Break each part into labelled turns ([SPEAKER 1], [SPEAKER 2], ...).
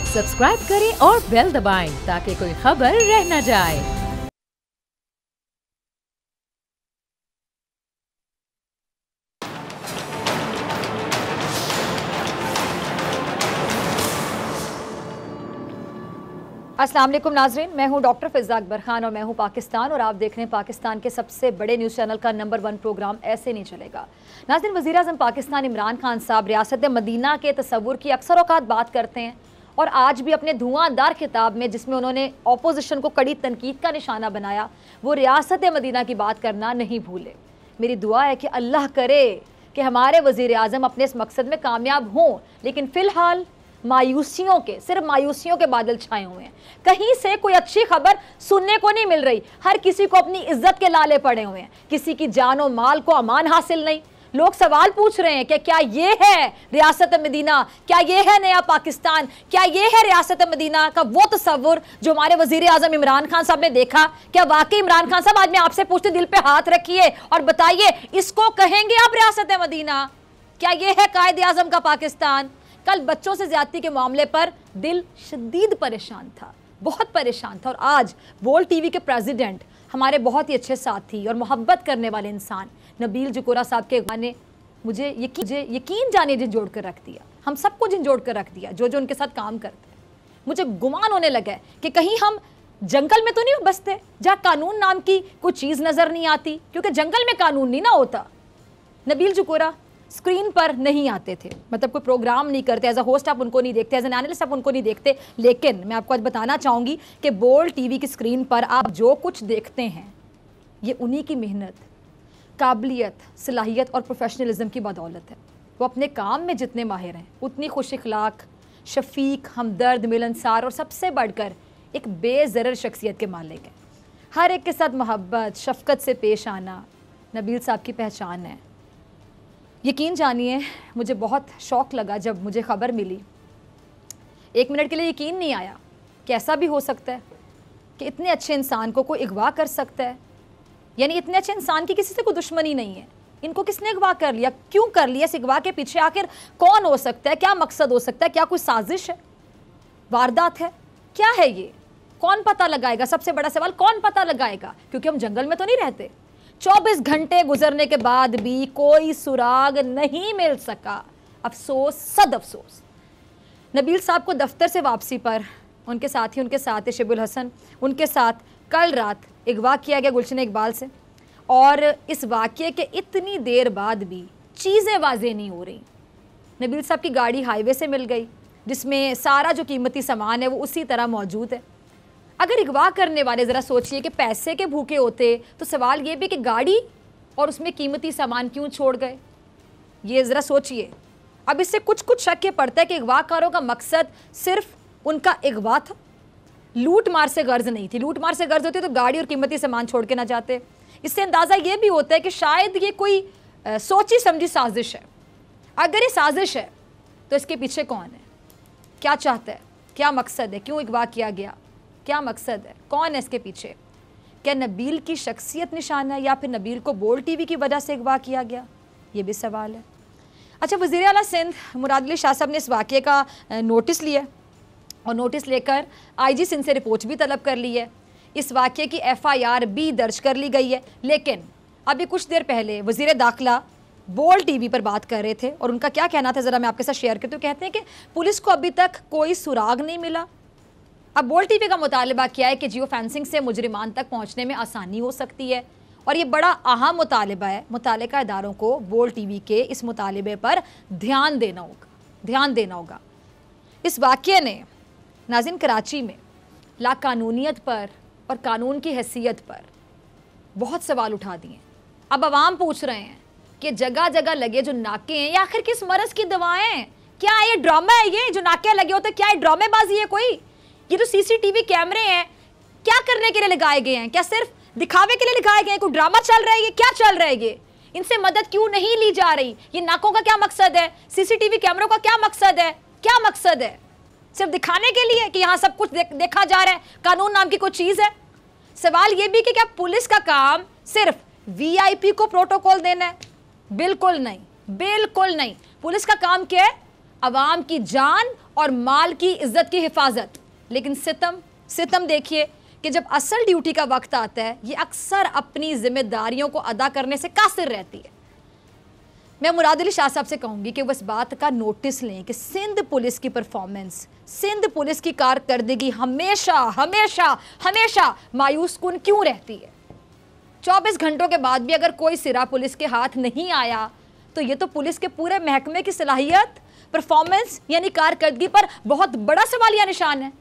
[SPEAKER 1] Subscribe करें और bell दबाएं ताकि कोई खबर रह न जाए।
[SPEAKER 2] अस्सलाम वालेकुम नाजरीन, मैं हूं डॉक्टर फिज़ा अकबर खान और मैं हूं पाकिस्तान और आप देख रहे हैं पाकिस्तान के सबसे बड़े न्यूज़ चैनल का नंबर 1 प्रोग्राम ऐसे नहीं चलेगा। नाजरीन, वज़ीर आज़म पाकिस्तान इमरान खान साहब रियासत मदीना के तस्वुर की अक्सर औक़ात बात करते हैं और आज भी अपने धुआंधार खिताब में, जिसमें उन्होंने अपोजिशन को कड़ी तनकीद का निशाना बनाया, वो रियासत मदीना की बात करना नहीं भूले। मेरी दुआ है कि अल्लाह करे कि हमारे वज़ीर आज़म अपने इस मकसद में कामयाब हों, लेकिन फ़िलहाल मायूसियों के, सिर्फ मायूसियों के बादल छाए हुए हैं। कहीं से कोई अच्छी खबर सुनने को नहीं मिल रही। हर किसी को अपनी इज्जत के लाले पड़े हुए हैं, किसी की जान और माल को अमान हासिल नहीं। लोग सवाल पूछ रहे हैं कि क्या ये है रियासत मदीना, क्या ये है नया पाकिस्तान, क्या ये है रियासत मदीना का वो तस्वुर जो हमारे वजीर आजम इमरान खान साहब ने देखा। क्या वाकई इमरान खान साहब, आज मैं आपसे पूछती, दिल पे हाथ रखिए और बताइए, इसको कहेंगे आप रियासत मदीना? क्या ये है कायद आजम का पाकिस्तान? कल बच्चों से ज्यादती के मामले पर दिल शदीद परेशान था, बहुत परेशान था। और आज बोल टीवी के प्रेसिडेंट, हमारे बहुत ही अच्छे साथी और मोहब्बत करने वाले इंसान नबील जुकोरा साहब के गाने मुझे यकीन जाने झंझोड़ कर रख दिया। हम सबको झंझोड़ कर रख दिया जो जो उनके साथ काम करते हैं। मुझे गुमान होने लगा है कि कहीं हम जंगल में तो नहीं बसते जहाँ कानून नाम की कोई चीज़ नज़र नहीं आती, क्योंकि जंगल में कानून नहीं ना होता। नबील जुकोरा स्क्रीन पर नहीं आते थे, मतलब कोई प्रोग्राम नहीं करते, एज अ होस्ट आप उनको नहीं देखते, एज एन एनालिस्ट आप उनको नहीं देखते। लेकिन मैं आपको आज बताना चाहूँगी कि बोल टीवी की स्क्रीन पर आप जो कुछ देखते हैं, ये उन्हीं की मेहनत, काबिलियत, सलाहियत और प्रोफेशनलिज्म की बदौलत है। वो अपने काम में जितने माहिर हैं, उतनी खुश इखलाक, शफीक, हमदर्द, मिलनसार और सबसे बढ़कर एक बेज़रर शख्सियत के मालिक हैं। हर एक के साथ मोहब्बत, शफ़क़त से पेश आना नबील साहब की पहचान है। यकीन जानिए, मुझे बहुत शौक़ लगा जब मुझे ख़बर मिली। एक मिनट के लिए यकीन नहीं आया कि ऐसा भी हो सकता है कि इतने अच्छे इंसान को कोई अगवा कर सकता है। यानी इतने अच्छे इंसान की किसी से कोई दुश्मनी नहीं है, इनको किसने अगवा कर लिया, क्यों कर लिया? इस अगवा के पीछे आखिर कौन हो सकता है? क्या मकसद हो सकता है? क्या कोई साजिश है, वारदात है, क्या है ये? कौन पता लगाएगा? सबसे बड़ा सवाल, कौन पता लगाएगा? क्योंकि हम जंगल में तो नहीं रहते। 24 घंटे गुजरने के बाद भी कोई सुराग नहीं मिल सका। अफसोस, सद अफसोस। नबील साहब को दफ्तर से वापसी पर उनके साथी, उनके साथ शिबुल हसन, उनके साथ कल रात अगवा किया गया गुलशन इकबाल से। और इस वाक़ये के इतनी देर बाद भी चीज़ें वाज़ेह नहीं हो रही। नबील साहब की गाड़ी हाईवे से मिल गई, जिसमें सारा जो कीमती सामान है वो उसी तरह मौजूद है। अगर अगवा करने वाले ज़रा सोचिए कि पैसे के भूखे होते तो सवाल ये भी कि गाड़ी और उसमें कीमती सामान क्यों छोड़ गए, ये ज़रा सोचिए। अब इससे कुछ कुछ शक ये पड़ता है कि अगवाकारों का मकसद सिर्फ उनका अगवा था, लूट मार से गर्ज नहीं थी। लूट मार से गर्ज होती तो गाड़ी और कीमती सामान छोड़ के ना जाते। इससे अंदाज़ा ये भी होता है कि शायद ये कोई सोची समझी साजिश है। अगर ये साजिश है तो इसके पीछे कौन है, क्या चाहता है, क्या मकसद है, क्यों अगवा किया गया, क्या मकसद है, कौन है इसके पीछे? क्या नबील की शख्सियत निशान है या फिर नबील को बोल टीवी की वजह से अगवा किया गया? ये भी सवाल है। अच्छा, वज़ीर आला सिंध मुराद अली शाह साहब ने इस वाक़ये का नोटिस लिया और नोटिस लेकर IG सिंध से रिपोर्ट भी तलब कर ली है। इस वाक़ये की FIR भी दर्ज कर ली गई है। लेकिन अभी कुछ देर पहले वज़ीर दाखिला बोल टीवी पर बात कर रहे थे और उनका क्या कहना था, ज़रा मैं आपके साथ शेयर करती हूँ। कहते हैं कि पुलिस को अभी तक कोई सुराग नहीं मिला। अब बोल टीवी का मुतालबा किया है कि जियो फेंसिंग से मुजरिमान तक पहुँचने में आसानी हो सकती है और ये बड़ा अहम मुतालबा है। मुतालिका इदारों को बोल टीवी के इस मुतालबे पर ध्यान देना होगा। इस वाक़ये ने नाज़रीन कराची में लाकानूनियत पर और कानून की हैसियत पर बहुत सवाल उठा दिए। अब आवाम पूछ रहे हैं कि जगह जगह लगे जो नाके हैं, या आखिर किस मरज़ की दवाएं हैं? क्या ये ड्रामा है? ये जो नाके लगे होते, क्या ये ड्रामेबाजी है कोई? ये जो CCTV कैमरे हैं, क्या करने के लिए लगाए गए हैं? क्या सिर्फ दिखावे के लिए लगाए गए हैं? कोई ड्रामा चल रहा है? ये क्या चल रहा है? ये इनसे मदद क्यों नहीं ली जा रही? ये नाकों का क्या मकसद है? CCTV कैमरों का क्या मकसद है? क्या मकसद है? सिर्फ दिखाने के लिए कि यहाँ सब कुछ देखा जा रहा है, कानून नाम की कोई चीज़ है? सवाल ये भी कि क्या पुलिस का काम सिर्फ VIP को प्रोटोकॉल देना है? बिल्कुल नहीं, बिल्कुल नहीं। पुलिस का काम क्या है? अवाम की जान और माल की इज्जत की हिफाजत। लेकिन सितम देखिए कि जब असल ड्यूटी का वक्त आता है ये अक्सर अपनी जिम्मेदारियों को अदा करने से कासिर रहती है। मैं मुराद अली शाह साहब से कहूंगी कि वो इस बात का नोटिस लें कि सिंध पुलिस की परफॉर्मेंस, सिंध पुलिस की कारकर्दगी हमेशा हमेशा हमेशा मायूस कुन क्यों रहती है। 24 घंटों के बाद भी अगर कोई सिरा पुलिस के हाथ नहीं आया तो ये तो पुलिस के पूरे महकमे की सलाहियत, परफॉर्मेंस यानी कारकर्दगी पर बहुत बड़ा सवालिया निशान है,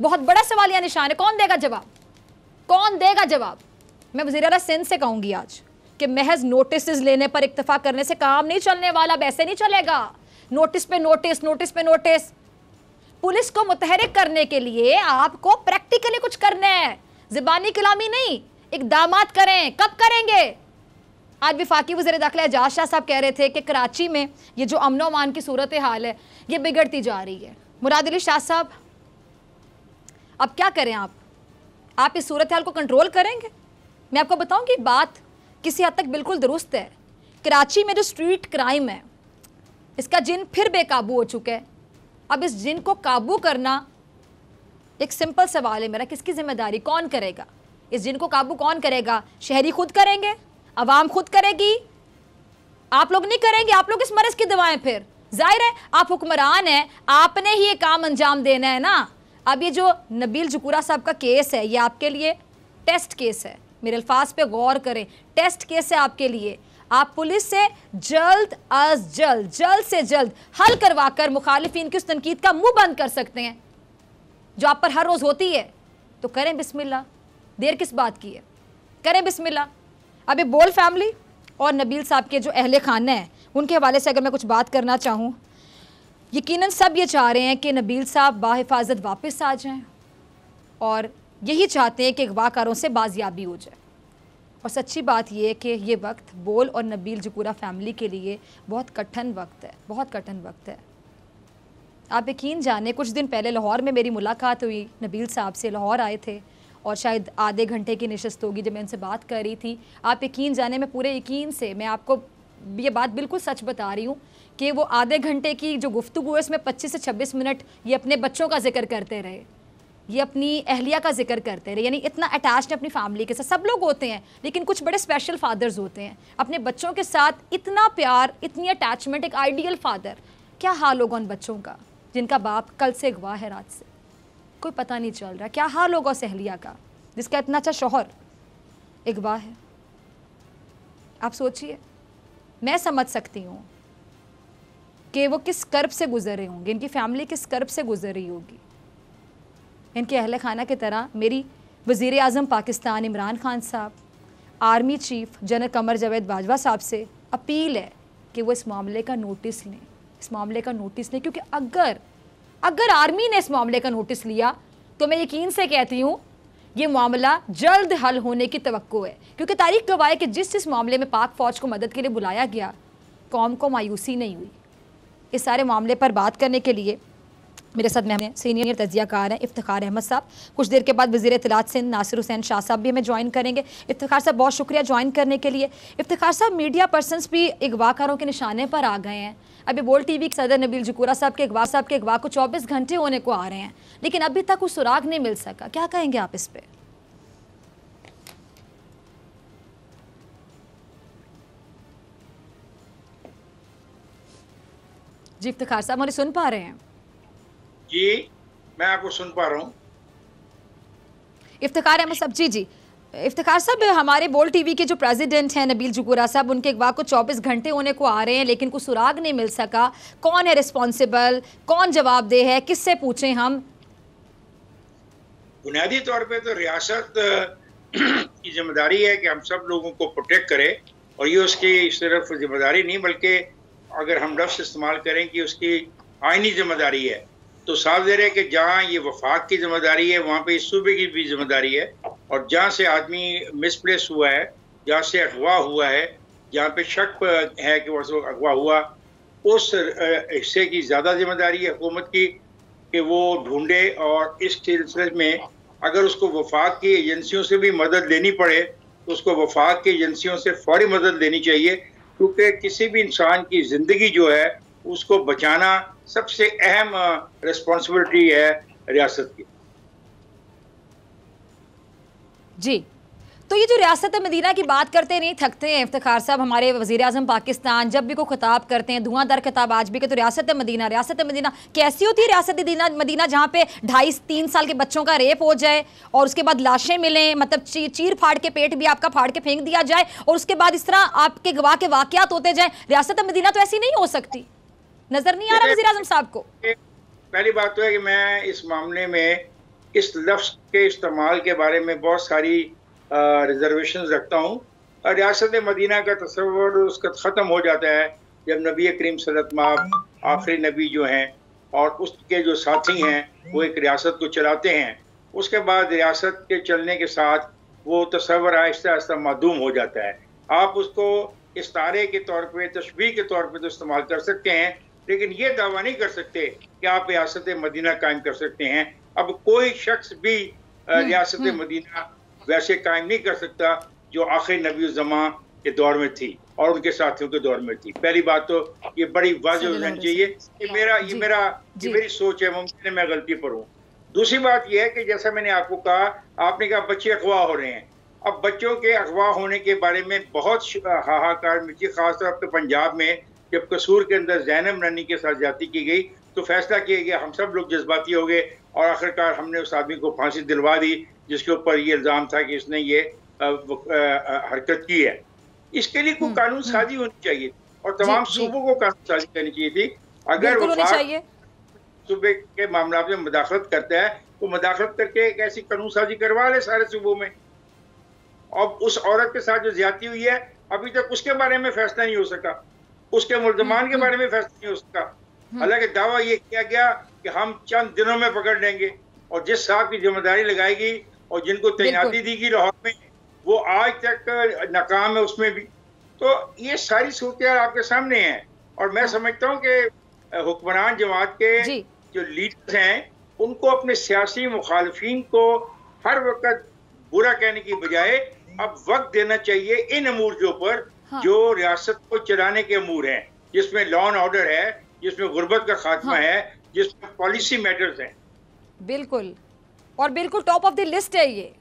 [SPEAKER 2] बहुत बड़ा सवालिया निशान है। कौन देगा जवाब? कौन देगा जवाब? मैं वज़ीर आला सिंध से कहूंगी आज कि महज नोटिस लेने पर इक्तफा करने से काम नहीं चलने वाला, वैसे नहीं चलेगा। नोटिस पे नोटिस, नोटिस पे नोटिस। पुलिस को मुतहरिक करने के लिए आपको प्रैक्टिकली कुछ करना है, ज़बानी कलामी नहीं। इक़दामात करें। कब करेंगे? आज वफाकी वज़ीर दाखिला एजाज शाह साहब कह रहे थे कि कराची में ये जो अमन अमान की सूरत हाल है ये बिगड़ती जा रही है। मुराद अली शाह साहब अब क्या करें? आप इस सूरत हाल को कंट्रोल करेंगे? मैं आपको बताऊं कि बात किसी हद तक बिल्कुल दुरुस्त है। कराची में जो स्ट्रीट क्राइम है इसका जिन फिर बेकाबू हो चुका है। अब इस जिन को काबू करना एक सिंपल सवाल है मेरा, किसकी जिम्मेदारी? कौन करेगा इस जिन को काबू? कौन करेगा? शहरी खुद करेंगे? अवाम खुद करेगी? आप लोग नहीं करेंगे? आप लोग इस मर्ज की दवाएं फिर? जाहिर है आप हुक्मरान हैं, आपने ही ये काम अंजाम देना है ना। अब ये जो नबील जुकूरा साहब का केस है ये आपके लिए टेस्ट केस है। मेरे अल्फाज पे गौर करें, टेस्ट केस है आपके लिए। आप पुलिस से जल्द अज जल्द से जल्द हल करवाकर मुखालिफिन की उस तनकीद का मुंह बंद कर सकते हैं जो आप पर हर रोज़ होती है। तो करें बिस्मिल्लाह, देर किस बात की है? करें बिस्मिल्लाह। अब ये बोल फैमिली और नबील साहब के जो अहले खाना है उनके हवाले से अगर मैं कुछ बात करना चाहूँ, यकीनन सब ये चाह रहे हैं कि नबील साहब बाहिफाजत वापस आ जाएं और यही चाहते हैं कि अगवाकारों से बाजियाबी हो जाए। और सच्ची बात यह है कि ये वक्त बोल और नबील जुकूरा फैमिली के लिए बहुत कठिन वक्त है, बहुत कठिन वक्त है। आप यकीन जाने कुछ दिन पहले लाहौर में मेरी मुलाकात हुई नबील साहब से। लाहौर आए थे और शायद आधे घंटे की नशस्त होगी जब मैं उनसे बात कर रही थी। आप यकीन जाने में पूरे यकीन से मैं आपको ये बात बिल्कुल सच बता रही हूँ कि वो आधे घंटे की जो गुफ्तगू है उसमें 25 से 26 मिनट ये अपने बच्चों का जिक्र करते रहे, ये अपनी अहलिया का जिक्र करते रहे। यानी इतना अटैच्ड है अपनी फैमिली के साथ। सब लोग होते हैं लेकिन कुछ बड़े स्पेशल फादर्स होते हैं, अपने बच्चों के साथ इतना प्यार, इतनी अटैचमेंट। एक आइडियल फादर। क्या हाल होगा उन बच्चों का जिनका बाप कल से अगवा है, रात से कोई पता नहीं चल रहा? क्या हाल होगा उस अहलिया का जिसका इतना अच्छा शौहर अगवा है? आप सोचिए। मैं समझ सकती हूँ कि वो किस कर्ब से गुजर रहे होंगे, इनकी फैमिली किस कर्ब से गुजर रही होगी। इनके अहले खाना की तरह मेरी वज़ीर आज़म पाकिस्तान इमरान खान साहब, army chief general Qamar Javed Bajwa साहब से अपील है कि वो इस मामले का नोटिस लें, इस मामले का नोटिस लें। क्योंकि अगर आर्मी ने इस मामले का नोटिस लिया तो मैं यकीन से कहती हूँ ये मामला जल्द हल होने की तवक्को है। क्योंकि तारीख गवाह है कि जिस मामले में पाक फ़ौज को मदद के लिए बुलाया गया, कौम को मायूसी नहीं हुई। इस सारे मामले पर बात करने के लिए मेरे साथ में सीनियर तजियाकार हैं इफ्तिखार अहमद साहब। कुछ देर के बाद वज़ीर इत्तलात सिंध नासिर हुसैन शाह साहब भी हमें ज्वाइन करेंगे। इफ्तिखार साहब बहुत शुक्रिया ज्वाइन करने के लिए। इफ्तिखार साहब, मीडिया पर्सनस भी अगवाकारों के निशाने पर आ गए हैं। अभी बोल टीवी के सदर नबील जुकूरा साहब के अगवा को 24 घंटे होने को आ रहे हैं लेकिन अभी तक कुछ सुराग नहीं मिल सका। क्या कहेंगे आप इस पर? जी इफ्तिखार साहब, मुझे सुन पा रहे हैं?
[SPEAKER 3] जी मैं आपको सुन पा रहा हूँ।
[SPEAKER 2] इफ्तिखार अहमद साहब, जी इफ्तिखार साहब, हमारे बोल टीवी के जो प्रेसिडेंट हैं नबील जुकूरा साहब, उनके अगवा को 24 घंटे होने को आ रहे हैं लेकिन कुछ सुराग नहीं मिल सका। कौन है रिस्पॉन्सिबल, कौन जवाबदेह है, किससे पूछें हम?
[SPEAKER 3] बुनियादी तौर पे तो रियासत की जिम्मेदारी है कि हम सब लोगों को प्रोटेक्ट करे और ये उसकी सिर्फ जिम्मेदारी नहीं बल्कि अगर हम लफ्ज़ इस्तेमाल करें कि उसकी आइनी जिम्मेदारी है तो साफ ज़ाहिर है कि जहाँ ये वफाक की जिम्मेदारी है वहाँ पे इस सूबे की भी जिम्मेदारी है। और जहाँ से आदमी मिसप्लेस हुआ है, जहाँ से अगवा हुआ है, जहाँ पे शक है कि वो अगवा हुआ, उस हिस्से की ज़्यादा जिम्मेदारी है हुकूमत की कि वो ढूंढे। और इस सिलसिले में अगर उसको वफाक की एजेंसियों से भी मदद लेनी पड़े तो उसको वफाक की एजेंसियों से फौरी मदद लेनी चाहिए क्योंकि किसी भी इंसान की ज़िंदगी जो है उसको बचाना सबसे अहम रिस्पॉन्सिबिलिटी है रियासत की।
[SPEAKER 2] जी, तो ये जो रियासत मदीना की बात करते नहीं थकते हैं इफ्तिखार साहब, हमारे वज़ीर आज़म पाकिस्तान जब भी को खिताब करते हैं, धुआंधार खिताब आज भी कि तो रियासत मदीना कैसी होती है? रियासत मदीना जहाँ पे 2.5-3 साल के बच्चों का रेप हो जाए और उसके बाद लाशें मिलें, मतलब चीर फाड़ के पेट भी आपका फाड़ के फेंक दिया जाए और उसके बाद इस तरह आपके गवाह के वाक़यात होते जाए। रियासत मदीना तो ऐसी नहीं हो सकती, नजर नहीं आ रहा वज़ीर आज़म साहब को?
[SPEAKER 3] पहली बात तो है कि मैं इस मामले में इस लफ्ज़ के इस्तेमाल के बारे में बहुत सारी रिजर्वेशन रखता हूँ। रियासत मदीना का तस्वर उसका ख़त्म हो जाता है जब नबी करीम सल्लल्लाहु अलैहि वसल्लम आखिरी नबी जो हैं और उसके जो साथी हैं वो एक रियासत को चलाते हैं। उसके बाद रियासत के चलने के साथ वो तस्वर आहिस्ता आहिस्ता मादूम हो जाता है। आप उसको इस्तारे के तौर पे, तशबीह के तौर पे तो इस्तेमाल कर सकते हैं, लेकिन ये दावा नहीं कर सकते कि आप रियासत मदीना कायम कर सकते हैं। अब कोई शख्स भी रियासत मदीना वैसे कायम नहीं कर सकता जो आखिर नबी ज़मा के दौर में थी और उनके साथियों के दौर में थी। पहली बात तो ये बड़ी वाज़ेह हो जानी चाहिए कि ये मेरी सोच है, मुमकिन है मैं गलती पर हूँ। दूसरी बात यह है कि जैसा मैंने आपको कहा, आपने कहा बच्चे अगवा हो रहे हैं। अब बच्चों के अगवा होने के बारे में बहुत हाहाकार मची, खासतौर पर पंजाब में जब कसूर के अंदर ज़ैनब रानी के साथ ज्यादती की गई तो फैसला किया गया, हम सब लोग जज्बाती हो गए और आखिरकार हमने उस आदमी को फांसी दिलवा दी जिसके ऊपर ये इल्ज़ाम था कि इसने ये हरकत की है। इसके लिए कोई कानून साजी होनी चाहिए और तमाम सूबों को कानून साजी करनी चाहिए थी। अगर वफाक सूबे के मामला में मुदाखलत करता है तो मुदाखलत करके एक ऐसी कानून साजी करवा ले सारे सूबों में। और उस औरत के साथ जो ज्यादती हुई है अभी तक उसके बारे में फैसला नहीं हो सका, उसके मुल्ज़मान के बारे में फैसला नहीं हो सका। हालांकि दावा ये किया गया कि हम चंद दिनों में पकड़ लेंगे और जिस साहब की जिम्मेदारी लगाएगी और जिनको तैनाती दी गई लाहौर में वो आज तक नाकाम है उसमें भी। तो ये सारी सूरत आपके सामने है और मैं समझता हूँ कि हुक्मरान जमात के जो लीडर्स हैं उनको अपने सियासी मुखालफिन को हर वक्त बुरा कहने की बजाय अब वक्त देना चाहिए इन अमूर के ऊपर जो रियासत को चलाने के अमूर हैं, जिसमें लॉ एंड ऑर्डर है, जिसमें गुर्बत का खात्मा है, जिसमें पॉलिसी मैटर्स हैं।
[SPEAKER 2] बिल्कुल, और बिल्कुल टॉप ऑफ द लिस्ट है ये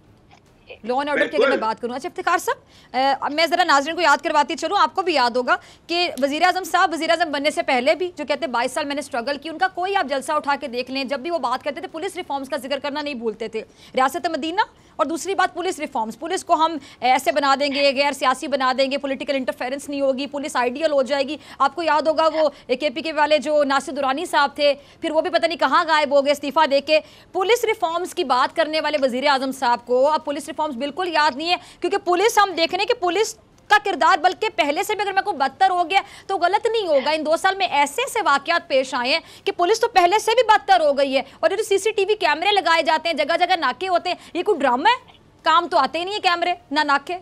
[SPEAKER 2] लॉ एंड ऑर्डर की। अगर मैं बात करूँ, अच्छा इफ्तिखार साहब, मैं ज़रा नाज़रीन को याद करवाती चलूँ, आपको भी याद होगा कि वज़ीर आज़म साहब वज़ीर आज़म बनने से पहले भी जो कहते हैं 22 साल मैंने स्ट्रगल की, उनका कोई आप जलसा उठा के देख लें, जब भी वो बात करते थे पुलिस रिफॉर्म्स का जिक्र करना नहीं भूलते थे। रियासत मदीना और दूसरी बात पुलिस रिफॉर्म्स, पुलिस को हम ऐसे बना देंगे, गैर सियासी बना देंगे, पॉलिटिकल इंटरफेरेंस नहीं होगी, पुलिस आइडियल हो जाएगी। आपको याद होगा वो KPK वाले जो नासिर दुरानी साहब थे, फिर वो भी पता नहीं कहाँ गायब हो गए इस्तीफा देके। पुलिस रिफॉर्म्स की बात करने वाले वज़ीर आज़म साहब को अब पुलिस रिफॉर्म्स बिल्कुल याद नहीं है, क्योंकि पुलिस हम देख रहे हैं कि पुलिस का किरदार बल्कि पहले से भी अगर मैं को बदतर हो गया तो गलत नहीं होगा। इन 2 साल में ऐसे ऐसे वाकयात पेश आए हैं कि पुलिस तो पहले से भी बदतर हो गई है। और ये जो CCTV कैमरे लगाए जाते हैं, जगह जगह नाके होते हैं, ये कोई ड्रामा है? काम तो आते ही नहीं है कैमरे ना नाके।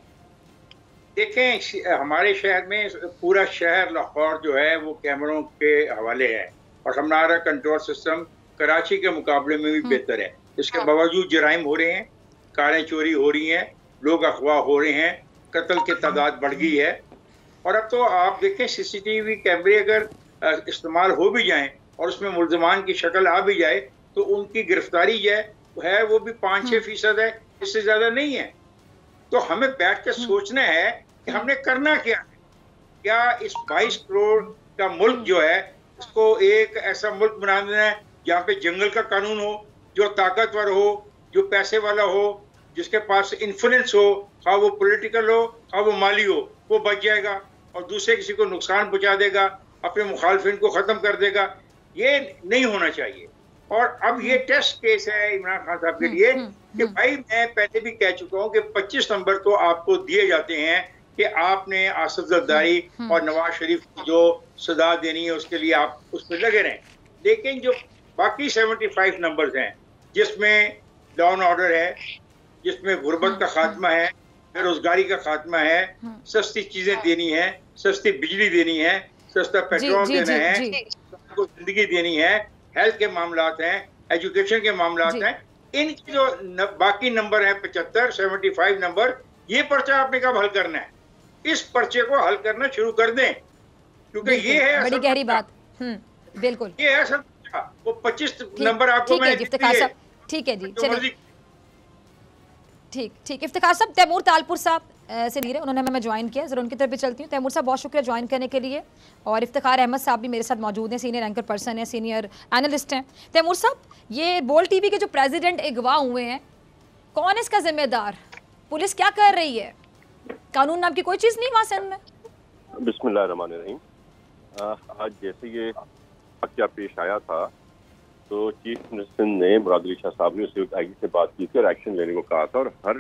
[SPEAKER 3] देखें, हमारे शहर में पूरा शहर लाहौर जो है वो कैमरों के हवाले है और हमारा कंट्रोल सिस्टम कराची के मुकाबले में भी बेहतर है। इसके बावजूद जराइम हो रहे हैं, कारें चोरी हो रही हैं, लोग अगवा हो रहे हैं, कत्ल की तादाद बढ़ गई है। और अब तो आप देखें CCTV कैमरे अगर इस्तेमाल हो भी जाएं और उसमें मुल्ज़मान की शक्ल आ भी जाए तो उनकी गिरफ्तारी जो है वो भी 5-6% है, इससे ज़्यादा नहीं है। तो हमें बैठ कर सोचना है कि हमने करना क्या है। क्या इस 22 करोड़ का मुल्क जो है इसको एक ऐसा मुल्क बना देना है जहाँ पे जंगल का कानून हो, जो ताकतवर हो, जो पैसे वाला हो, जिसके पास इन्फ्लुएंस हो, हाँ वो पॉलिटिकल हो, हाँ वो माली हो, वो बच जाएगा और दूसरे किसी को नुकसान पहुंचा देगा, अपने मुखालफिन को ख़त्म कर देगा? ये नहीं होना चाहिए। और अब ये टेस्ट केस है इमरान खान साहब के लिए कि भाई मैं पहले भी कह चुका हूँ कि 25 नंबर तो आपको दिए जाते हैं कि आपने आसिफ जरदारी और नवाज शरीफ की जो सजा देनी है उसके लिए आप उस पर लगे रहें। लेकिन जो बाकी 75 नंबर्स हैं जिसमें लॉ एंड ऑर्डर है, जिसमें गुर्बत का खात्मा है, बेरोजगारी का खात्मा है, सस्ती चीजें देनी है, सस्ती बिजली देनी है, सस्ता पेट्रोल देना है, सबको जिंदगी देनी है, हेल्थ के मामलात हैं, एजुकेशन के मामलात हैं, इनकी जो बाकी नंबर है 75 नंबर, ये पर्चा आपने कब हल करना है? इस पर्चे को हल करना शुरू कर दें, क्योंकि ये है
[SPEAKER 2] बड़ी गहरी बात। बिल्कुल,
[SPEAKER 3] ये है सर। वो 25 नंबर आपको
[SPEAKER 2] ठीक है जी इफ्तिखार साहब, ठीक है जी, चलिए ठीक। इफ्तिखार साहब, तैमूर तालपुर साहब से नीर है, उन्होंने हमें ज्वाइन किया, जरा उनकी तरफ भी चलती हूँ। तैमूर साहब बहुत शुक्रिया ज्वाइन करने के लिए। और इफ्तिखार अहमद साहब भी मेरे साथ मौजूद हैं, सीनियर एंकर पर्सन है, सीनियर एनालिस्ट हैं। तैमूर साहब, ये बोल टीवी के जो प्रेसिडेंट अगवा हुए हैं, कौन है इसका जिम्मेदार? पुलिस क्या कर रही है? कानून नाम की कोई चीज़ नहीं वहाँ सिंध में।
[SPEAKER 4] बिस्मिल्लाहिर्रहमानिर्रहीम। आज जैसे ये वाक़या पेश आया था तो चीफ मिनिस्टर ने मुराद अली शाह साहब ने उससे आईजी से बात की थी और एक्शन लेने को कहा था और हर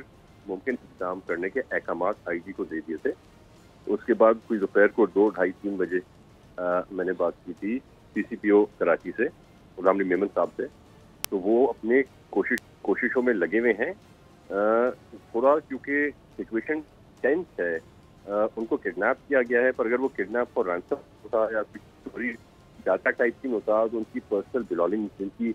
[SPEAKER 4] मुमकिन इंतजाम करने के अहकामात आईजी को दे दिए थे। उसके बाद कुछ दोपहर को 2, 2:30, 3 बजे मैंने बात की थी CCPO कराची से, गुलाम नबी मेमन साहब से। तो वो अपने कोशिशों में लगे हुए हैं। थोड़ा क्योंकि सिचुएशन टेंस है, उनको किडनैप किया गया है, पर अगर वो किडनैप और रैंसम होता या कोई डाटा टाइप की होता तो उनकी पर्सनल बिलोंगिंग, जिनकी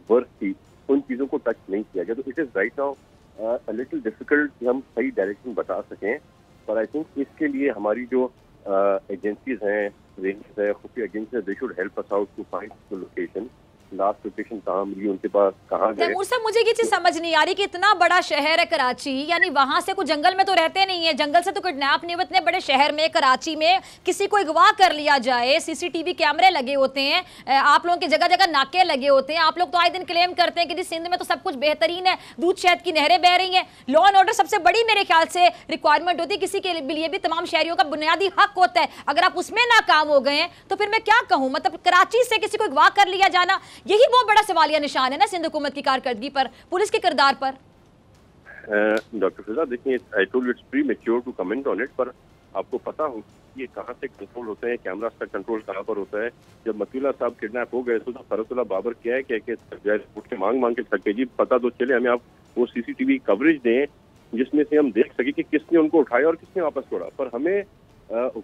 [SPEAKER 4] वर्थ थी, उन चीज़ों को टच नहीं किया गया। तो it is right now a little difficult कि हम सही डायरेक्शन बता सकें, पर आई थिंक इसके लिए हमारी जो एजेंसीज हैं, रेंजेस है, खुफिया agencies, they should help us out to find the location. Last location कहाँ मिली, उनके पास कहाँ गए।
[SPEAKER 2] तैमूर साहब, मुझे ये चीज समझ नहीं आ रही कि इतना बड़ा शहर है कराची, यानी वहां से कुछ जंगल में तो रहते नहीं है, जंगल से तो किडनैप नहीं, इतने बड़े शहर में कराची में किसी को अगवा कर लिया जाए, CCTV कैमरे लगे होते हैं, आप लोगों की जगह जगह नाके लगे होते हैं। आप लोग तो आए दिन क्लेम करते हैं कि जी सिंध में तो सब कुछ बेहतरीन है, दूध शहद की नहरें बह रही हैं, लॉ एंड ऑर्डर सबसे बड़ी मेरे ख्याल से रिक्वायरमेंट होती है, किसी के लिए भी तमाम शहरियों का बुनियादी हक होता है। अगर आप उसमें नाकाम हो गए हैं तो फिर मैं क्या कहूँ, मतलब कराची से किसी को अगवा कर लिया जाना, यही बहुत बड़ा सवालिया निशान है ना सिंध हुकूमत की कारकर्दगी पर, पुलिस के किरदार पर।
[SPEAKER 4] डॉक्टर फिजा, देखिए, I told it's premature to comment on it, पर आपको पता हो ये कहाँ से कंट्रोल होते हैं, कैमरा का कंट्रोल कहाँ पर होता है। जब मतीउल्लाह साहब किडनैप हो गए तो फरतुल्लाह बाबर क्या है कि उठ के मांग के थके, जी पता तो चले हमें, आप वो CCTV कवरेज दें जिसमें से हम देख सके कि किसने उनको उठाया और किसने वापस छोड़ा, पर हमें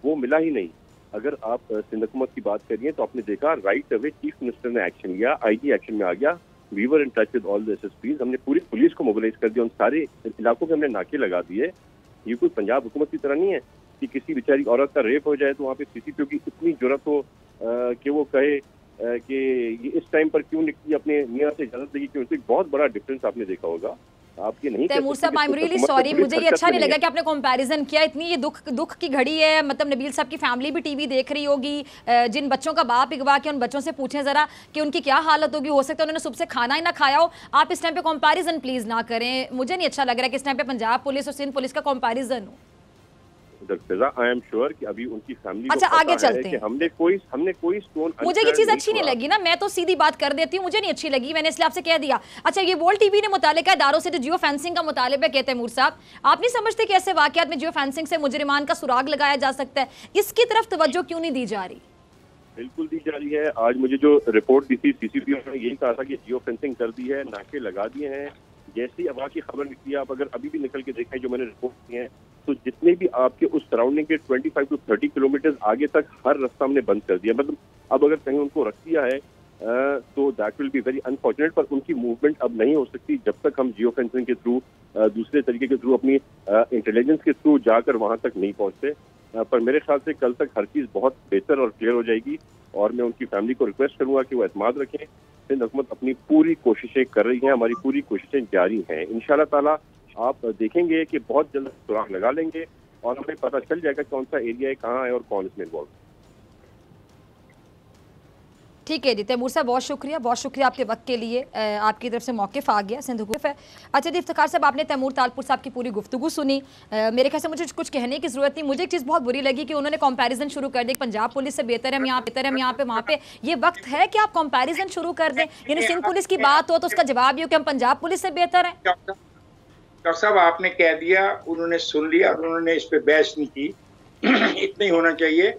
[SPEAKER 4] वो मिला ही नहीं। अगर आप सिंध हुकूमत की बात करिए तो आपने देखा राइट अवे चीफ मिनिस्टर ने एक्शन लिया, IG एक्शन में आ गया, we were in touch with all the SSPs, हमने पूरी पुलिस को मोबिलाइज कर दिया, उन सारे इलाकों में हमने नाके लगा दिए। ये कोई पंजाब हुकूमत की तरह नहीं है कि किसी बेचारी औरत का रेप हो जाए तो वहाँ पे CCPO की इतनी जरूरत हो कि वो कहे कि ये इस टाइम पर क्यों निकली, अपने मियां से इजाजत देगी क्यों। तो एक बहुत बड़ा डिफरेंस आपने देखा होगा। आप ये नहीं
[SPEAKER 2] तैमूर साहब, आई एम रियली सॉरी, मुझे ये अच्छा नहीं लगा कि आपने कंपैरिजन किया। इतनी ये दुख की घड़ी है, मतलब नबील साहब की फैमिली भी TV देख रही होगी, जिन बच्चों का बाप अगवा किया उन बच्चों से पूछें जरा कि उनकी क्या हालत होगी, हो सकता है उन्होंने सुबह से खाना ही ना खाया हो। आप इस टाइम पे कंपैरिजन प्लीज ना करें, मुझे नहीं अच्छा लग रहा है कि इस टाइम पे पंजाब पुलिस और सिंध पुलिस का कंपैरिजन हो।
[SPEAKER 4] आई एम श्योर कि अभी उनकी फैमिली
[SPEAKER 2] अच्छा आगे चलते हैं।
[SPEAKER 4] हमने कोई स्टोन,
[SPEAKER 2] मुझे ये चीज अच्छी नहीं लगी ना, मैं तो सीधी बात कर देती हूँ, मुझे नहीं अच्छी लगी, मैंने इसलिए आपसे कह दिया। अच्छा, ये वर्ल्ड TV ने मुतालिका इदारों से जो जियो फेंसिंग का मुतालिबा कहते हैं तैमूर साहब, आप नहीं समझते कि ऐसे वाकयात में जियो फेंसिंग से मुजरिमान का सुराग लगाया जा सकता है? इसकी तरफ तवज्जो क्यों नहीं दी जा रही?
[SPEAKER 4] बिल्कुल दी जा रही है। आज मुझे जो रिपोर्ट दी थी CCPO ने यही कहा था कि जियो फेंसिंग कर दी है, नाके लगा दिए हैं। जैसी अफवाह की खबर निकली, आप अगर अभी भी निकल के देखें जो मैंने रिपोर्ट की है, तो जितने भी आपके उस सराउंडिंग के 25 to 30 किलोमीटर आगे तक हर रास्ता हमने बंद कर दिया। मतलब अब अगर कहीं उनको रख दिया है तो that will be very unfortunate, पर उनकी मूवमेंट अब नहीं हो सकती जब तक हम जियो फेंसिंग के थ्रू, दूसरे तरीके के थ्रू, अपनी इंटेलिजेंस के थ्रू जाकर वहां तक नहीं पहुंचते। पर मेरे ख्याल से कल तक हर चीज़ बहुत बेहतर और क्लियर हो जाएगी और मैं उनकी फैमिली को रिक्वेस्ट करूंगा कि वो एतमाद रखें। सिंध हुकूमत अपनी पूरी कोशिशें कर रही है, हमारी पूरी कोशिशें जारी हैं। इंशाल्लाह ताला आप देखेंगे कि बहुत जल्द सुराग लगा लेंगे और हमें पता चल जाएगा कौन सा एरिया है, कहाँ है और कौन इसमें इन्वॉल्व है।
[SPEAKER 2] ठीक है जी, तैमूर साहब बहुत शुक्रिया आपके वक्त के लिए, आपकी तरफ से मौक़िफ़ आ गया, सिंध हुकूमत है। अच्छा जी इफ्तिखार साहब, आपने तैमूर तालपुर साहब की पूरी गुफ्तगू सुनी, मेरे ख्याल से मुझे कुछ कहने की ज़रूरत नहीं। मुझे एक चीज़ बहुत बुरी लगी कि उन्होंने कंपैरिजन शुरू कर दी, पंजाब पुलिस से बेहतर है यहाँ पे वहाँ पे। ये वक्त है कि आप कंपैरिजन शुरू कर दें, यानी सिंध पुलिस की बात हो तो उसका जवाब ये हो कि हम पंजाब पुलिस से बेहतर हैं।
[SPEAKER 3] डॉक्टर साहब आपने कह दिया, उन्होंने सुन लिया, उन्होंने इस पर बहस नहीं की। इतना ही होना चाहिए।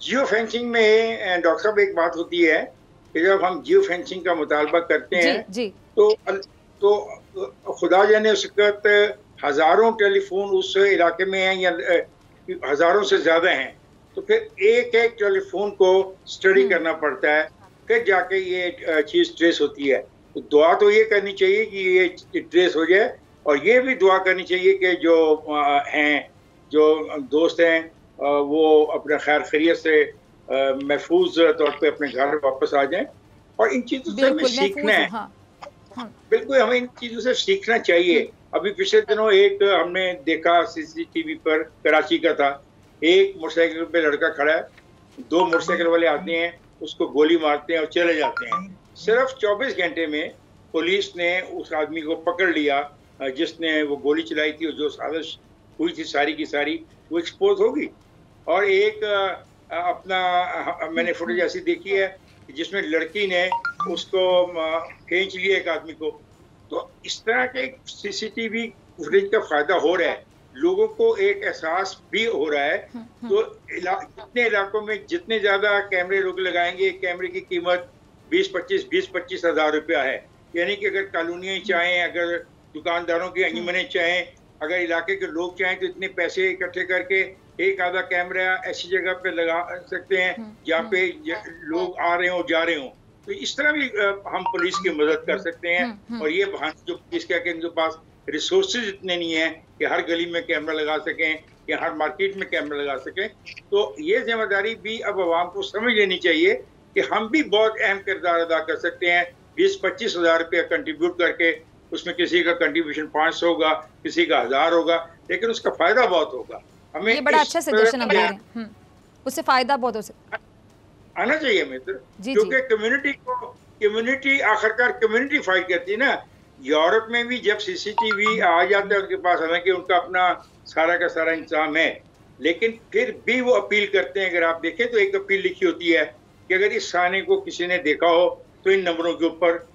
[SPEAKER 3] जियो फेंसिंग में डॉक्टर साहब एक बात होती है कि जब हम जियो फेंसिंग का मुतालबा करते हैं
[SPEAKER 2] जी।
[SPEAKER 3] तो खुदा जाने उस वक्त हजारों टेलीफोन उस इलाके में हैं या हजारों से ज्यादा हैं, तो फिर एक एक टेलीफोन को स्टडी करना पड़ता है, फिर जाके ये चीज़ ट्रेस होती है। तो दुआ तो ये करनी चाहिए कि ये ट्रेस हो जाए, और ये भी दुआ करनी चाहिए कि जो हैं, जो दोस्त हैं, वो अपने खैर खैरियत से महफूज तौर पे अपने घर वापस आ जाएं। और इन चीज़ों से हमें सीखना है। बिल्कुल हमें इन चीज़ों से सीखना चाहिए। अभी पिछले दिनों एक हमने देखा CCTV पर, कराची का था, एक मोटरसाइकिल पे लड़का खड़ा है, 2 मोटरसाइकिल वाले आते हैं, उसको गोली मारते हैं और चले जाते हैं। सिर्फ 24 घंटे में पुलिस ने उस आदमी को पकड़ लिया जिसने वो गोली चलाई थी, और जो साजिश हुई थी सारी की सारी वो एक्सपोज होगी। और एक अपना मैंने फुटेज ऐसी देखी है जिसमें लड़की ने उसको खींच लिया एक आदमी को। तो इस तरह के CCTV फुटेज का फायदा हो रहा है, लोगों को एक एहसास भी हो रहा है। तो जितने इलाकों में जितने ज्यादा कैमरे लोग लगाएंगे, कैमरे की कीमत 20-25 हज़ार रुपया है। यानी कि अगर कॉलोनियाँ चाहें, अगर दुकानदारों के अंजुमनें चाहें, अगर इलाके के लोग चाहें तो इतने पैसे इकट्ठे करके एक आधा कैमरा ऐसी जगह पे लगा सकते हैं जहाँ पे लोग आ रहे हो जा रहे हो। तो इस तरह भी हम पुलिस की मदद कर सकते हैं। और ये बहाने जो पुलिस के इनके पास रिसोर्सेज इतने नहीं है कि हर गली में कैमरा लगा सकें या हर मार्केट में कैमरा लगा सकें। तो ये जिम्मेदारी भी अब आवाम को समझ लेनी चाहिए कि हम भी बहुत अहम किरदार अदा कर सकते हैं। 20-25 हज़ार रुपया कंट्रीब्यूट करके, उसमें किसी का कंट्रीब्यूशन 500 होगा, किसी का 1000 होगा, लेकिन उसका फायदा बहुत होगा। हमें
[SPEAKER 2] ये बड़ा अच्छा सजेशन आप दे रहे हैं, उससे फायदा बहुत हो सकता
[SPEAKER 3] आना चाहिए मित्र, क्योंकि कम्युनिटी आखिरकार कम्युनिटी फाइट करती है ना। यूरोप में भी जब CCTV आ जाता है उनके पास, हालांकि उनका अपना सारा का सारा इंतजाम है, लेकिन फिर भी वो अपील करते हैं। अगर आप देखें तो एक अपील लिखी होती है कि अगर इस खाने को किसी ने देखा हो तो इन नंबरों के ऊपर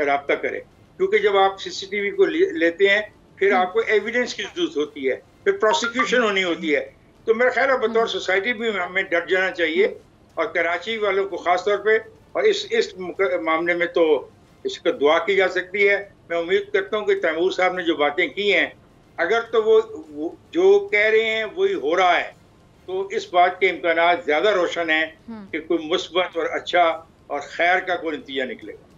[SPEAKER 3] राब्ता करें। क्योंकि जब आप CCTV को लेते हैं फिर आपको एविडेंस की जरूरत होती है, फिर प्रोसिक्यूशन होनी होती है। तो मेरा ख्याल है बतौर सोसाइटी भी हमें डट जाना चाहिए, और कराची वालों को खास तौर पे। और इस मामले में तो इसको दुआ की जा सकती है। मैं उम्मीद करता हूँ कि तैमूर साहब ने जो बातें की हैं, अगर तो वो जो कह रहे हैं वही हो रहा है, तो इस बात के इम्कान ज्यादा रोशन है कि कोई मुस्बत और अच्छा और खैर का कोई नतीजा निकलेगा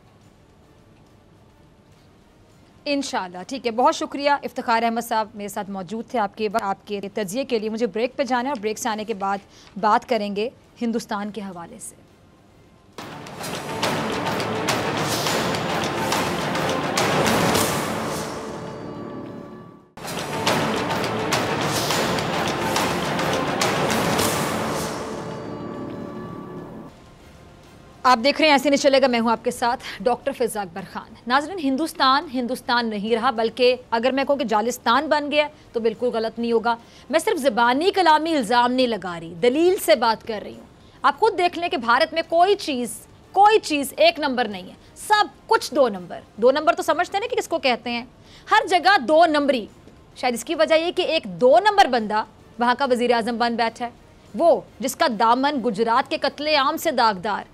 [SPEAKER 2] इंशाल्लाह। ठीक है, बहुत शुक्रिया इफ्तिखार अहमद साहब मेरे साथ मौजूद थे। आपके तजिए के लिए मुझे ब्रेक पे जाना है, और ब्रेक से आने के बाद बात करेंगे हिंदुस्तान के हवाले से। आप देख रहे हैं ऐसे नहीं चलेगा, मैं हूं आपके साथ डॉक्टर फिजा अकबर खान। नाज़रीन, हिंदुस्तान नहीं रहा, बल्कि अगर मैं कहूँ कि जालिस्तान बन गया तो बिल्कुल गलत नहीं होगा। मैं सिर्फ ज़बानी कलामी इल्ज़ाम नहीं लगा रही, दलील से बात कर रही हूँ। आप खुद देख लें कि भारत में कोई चीज़ एक नंबर नहीं है, सब कुछ 2 नंबर। 2 नंबर तो समझते हैं ना कि किसको कहते हैं, हर जगह 2 नंबरी। शायद इसकी वजह ये कि एक 2 नंबर बंदा वहाँ का वज़ीर आज़म बन बैठा है, वो जिसका दामन गुजरात के कत्लेआम से दागदार।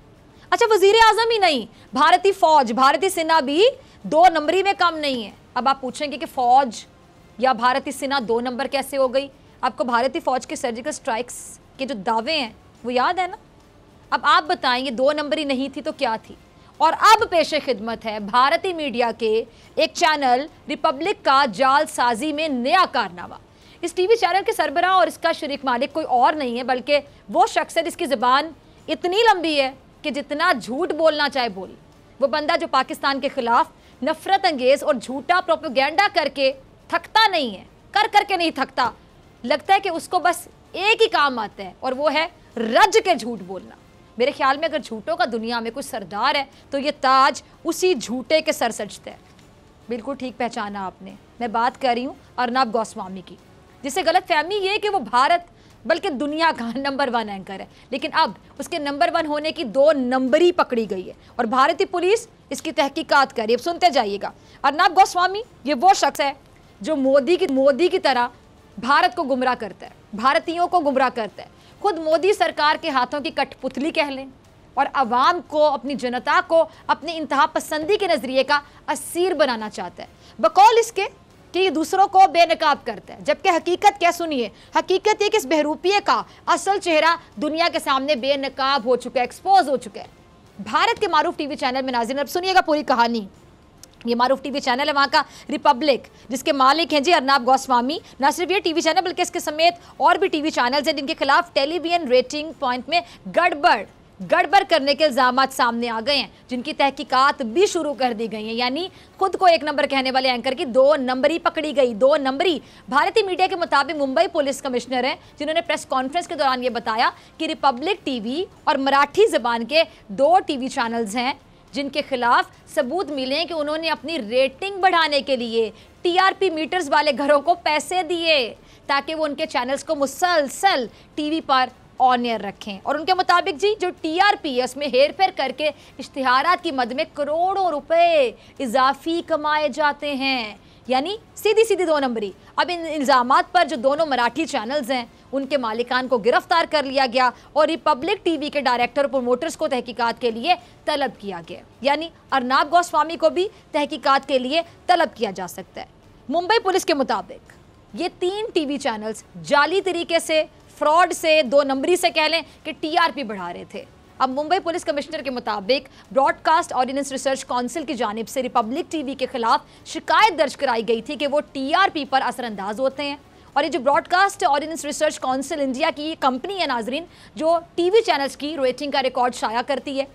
[SPEAKER 2] अच्छा, वजीर आजम ही नहीं, भारतीय फौज, भारतीय सेना भी 2 नंबरी में कम नहीं है। अब आप पूछेंगे कि फौज या भारतीय सेना 2 नंबर कैसे हो गई? आपको भारतीय फौज के सर्जिकल स्ट्राइक्स के जो दावे हैं वो याद है ना? अब आप बताएंगे 2 नंबरी नहीं थी तो क्या थी? और अब पेशे खिदमत है भारतीय मीडिया के एक चैनल रिपब्लिक का जालसाजी में नया कारनामा। इस TV चैनल के सरबराह और इसका शरीक मालिक कोई और नहीं है बल्कि वो शख्स है जिसकी ज़बान इतनी लंबी है कि जितना झूठ बोलना चाहे बोल। वो बंदा जो पाकिस्तान के खिलाफ नफरत अंगेज और झूठा प्रोपेगेंडा करके थकता नहीं है, करके नहीं थकता। लगता है कि उसको बस एक ही काम आता है और वो है रज के झूठ बोलना। मेरे ख्याल में अगर झूठों का दुनिया में कोई सरदार है तो ये ताज उसी झूठे के सर सजता है। बिल्कुल ठीक पहचाना आपने, मैं बात कर रही हूँ अर्नब गोस्वामी की, जिसे गलत फहमी ये कि वो भारत बल्कि दुनिया का नंबर 1 एंकर है, लेकिन अब उसके नंबर 1 होने की 2 नंबरी पकड़ी गई है और भारतीय पुलिस इसकी तहकीकात कर रही है। अब सुनते जाइएगा। अर्नब गोस्वामी ये वो शख्स है जो मोदी की तरह भारत को गुमराह करता है, भारतीयों को गुमराह करता है। खुद मोदी सरकार के हाथों की कठपुतली कह लें और अवाम को, अपनी जनता को अपनी इंतहा पसंदी के नजरिए का असीर बनाना चाहता है, बकौल इसके कि ये दूसरों को बेनकाब करता है। जबकि हकीकत क्या सुनिए, हकीकत ये कि इस बहरूपिये का असल चेहरा दुनिया के सामने बेनकाब हो चुका है, एक्सपोज हो चुका है। भारत के मारूफ TV चैनल में नाज़रीन अब सुनिएगा पूरी कहानी। ये मारूफ टीवी चैनल है वहाँ का रिपब्लिक, जिसके मालिक हैं जी अर्नाब गोस्वामी। ना सिर्फ ये टीवी चैनल बल्कि इसके समेत और भी टीवी चैनल्स हैं जिनके खिलाफ टेलीविजन रेटिंग पॉइंट में गड़बड़ करने के इल्जाम सामने आ गए हैं, जिनकी तहकीकात भी शुरू कर दी गई हैं। यानी खुद को 1 नंबर कहने वाले एंकर की 2 नंबरी पकड़ी गई। 2 नंबरी भारतीय मीडिया के मुताबिक मुंबई पुलिस कमिश्नर हैं, जिन्होंने प्रेस कॉन्फ्रेंस के दौरान ये बताया कि रिपब्लिक टीवी और मराठी जबान के 2 टीवी चैनल्स हैं जिनके खिलाफ सबूत मिले हैं कि उन्होंने अपनी रेटिंग बढ़ाने के लिए टीआरपी मीटर्स वाले घरों को पैसे दिए ताकि वो उनके चैनल्स को मुसलसल टीवी पर ऑन एयर रखें। और उनके मुताबिक जी जो टीआरपी है उसमें हेर फेर करके इश्तिहारात की मद में करोड़ों रुपए इजाफी कमाए जाते हैं। यानी सीधी सीधी 2 नंबरी। अब इन इल्जामात पर जो दोनों मराठी चैनल्स हैं उनके मालिकान को गिरफ्तार कर लिया गया और रिपब्लिक टीवी के डायरेक्टर और प्रोमोटर्स को तहकीकात के लिए तलब किया गया। यानी अर्नाब गोस्वामी को भी तहकीकात के लिए तलब किया जा सकता है। मुंबई पुलिस के मुताबिक ये 3 टीवी चैनल्स जाली तरीके से, फ्रॉड से, 2 नंबरी से कह लें कि टीआरपी बढ़ा रहे थे। अब मुंबई पुलिस कमिश्नर के मुताबिक ब्रॉडकास्ट ऑर्डिनेंस रिसर्च काउंसिल की जानिब से रिपब्लिक टीवी के खिलाफ शिकायत दर्ज कराई गई थी कि वो टीआरपी पर असरअंदाज होते हैं। और ये जो broadcast audience research council India की कंपनी है नाजरीन, जो टीवी चैनल्स की रेटिंग का रिकॉर्ड शाया करती है,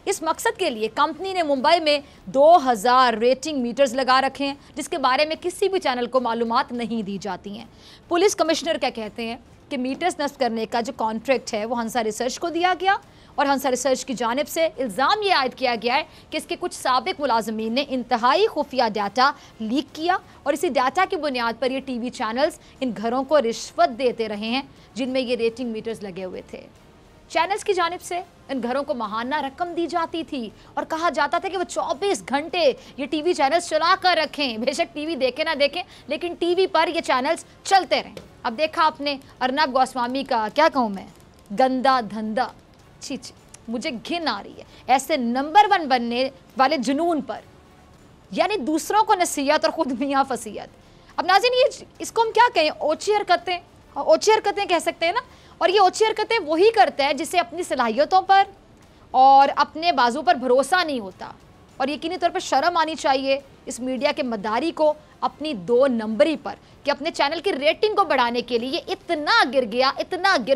[SPEAKER 2] इस मकसद के लिए कंपनी ने मुंबई में 2000 रेटिंग मीटर्स लगा रखे हैं, जिसके बारे में किसी भी चैनल को मालूमात नहीं दी जाती हैं। पुलिस कमिश्नर क्या कहते हैं कि मीटर्स नस्ब करने का जो कॉन्ट्रैक्ट है वो हंसा रिसर्च को दिया गया और हंसा रिसर्च की जानिब से इल्ज़ाम ये आयद किया गया है कि इसके कुछ साबिक मुलाजमीन ने इंतहाई खुफिया डाटा लीक किया और इसी डाटा की बुनियाद पर ये टीवी चैनल्स इन घरों को रिश्वत देते रहे हैं जिनमें ये रेटिंग मीटर्स लगे हुए थे। चैनल्स की जानिब से इन घरों को माहाना रकम दी जाती थी और कहा जाता था कि वो 24 घंटे ये टीवी चैनल्स चला कर रखें, बेशक टीवी देखें ना देखें लेकिन टीवी पर ये चैनल्स चलते रहें। अब देखा आपने अर्नाब गोस्वामी का, क्या कहूँ मैं, गंदा धंधा। छी, मुझे घिन आ रही है ऐसे नंबर 1 बनने वाले जुनून पर, यानी दूसरों को नसीहत और खुद मियाँ फसीयत। अब नाज़रीन ये इसको हम क्या कहें, ओछी हरकतें कह सकते हैं ना। और ये ओछी हरकतें वही करता है जिसे अपनी सलाहियतों पर और अपने बाजू पर भरोसा नहीं होता। और यकीनी तौर पर शर्म आनी चाहिए इस मीडिया के मदारी को अपनी 2 नंबरी पर कि अपने चैनल की रेटिंग को बढ़ाने के लिए इतना गिर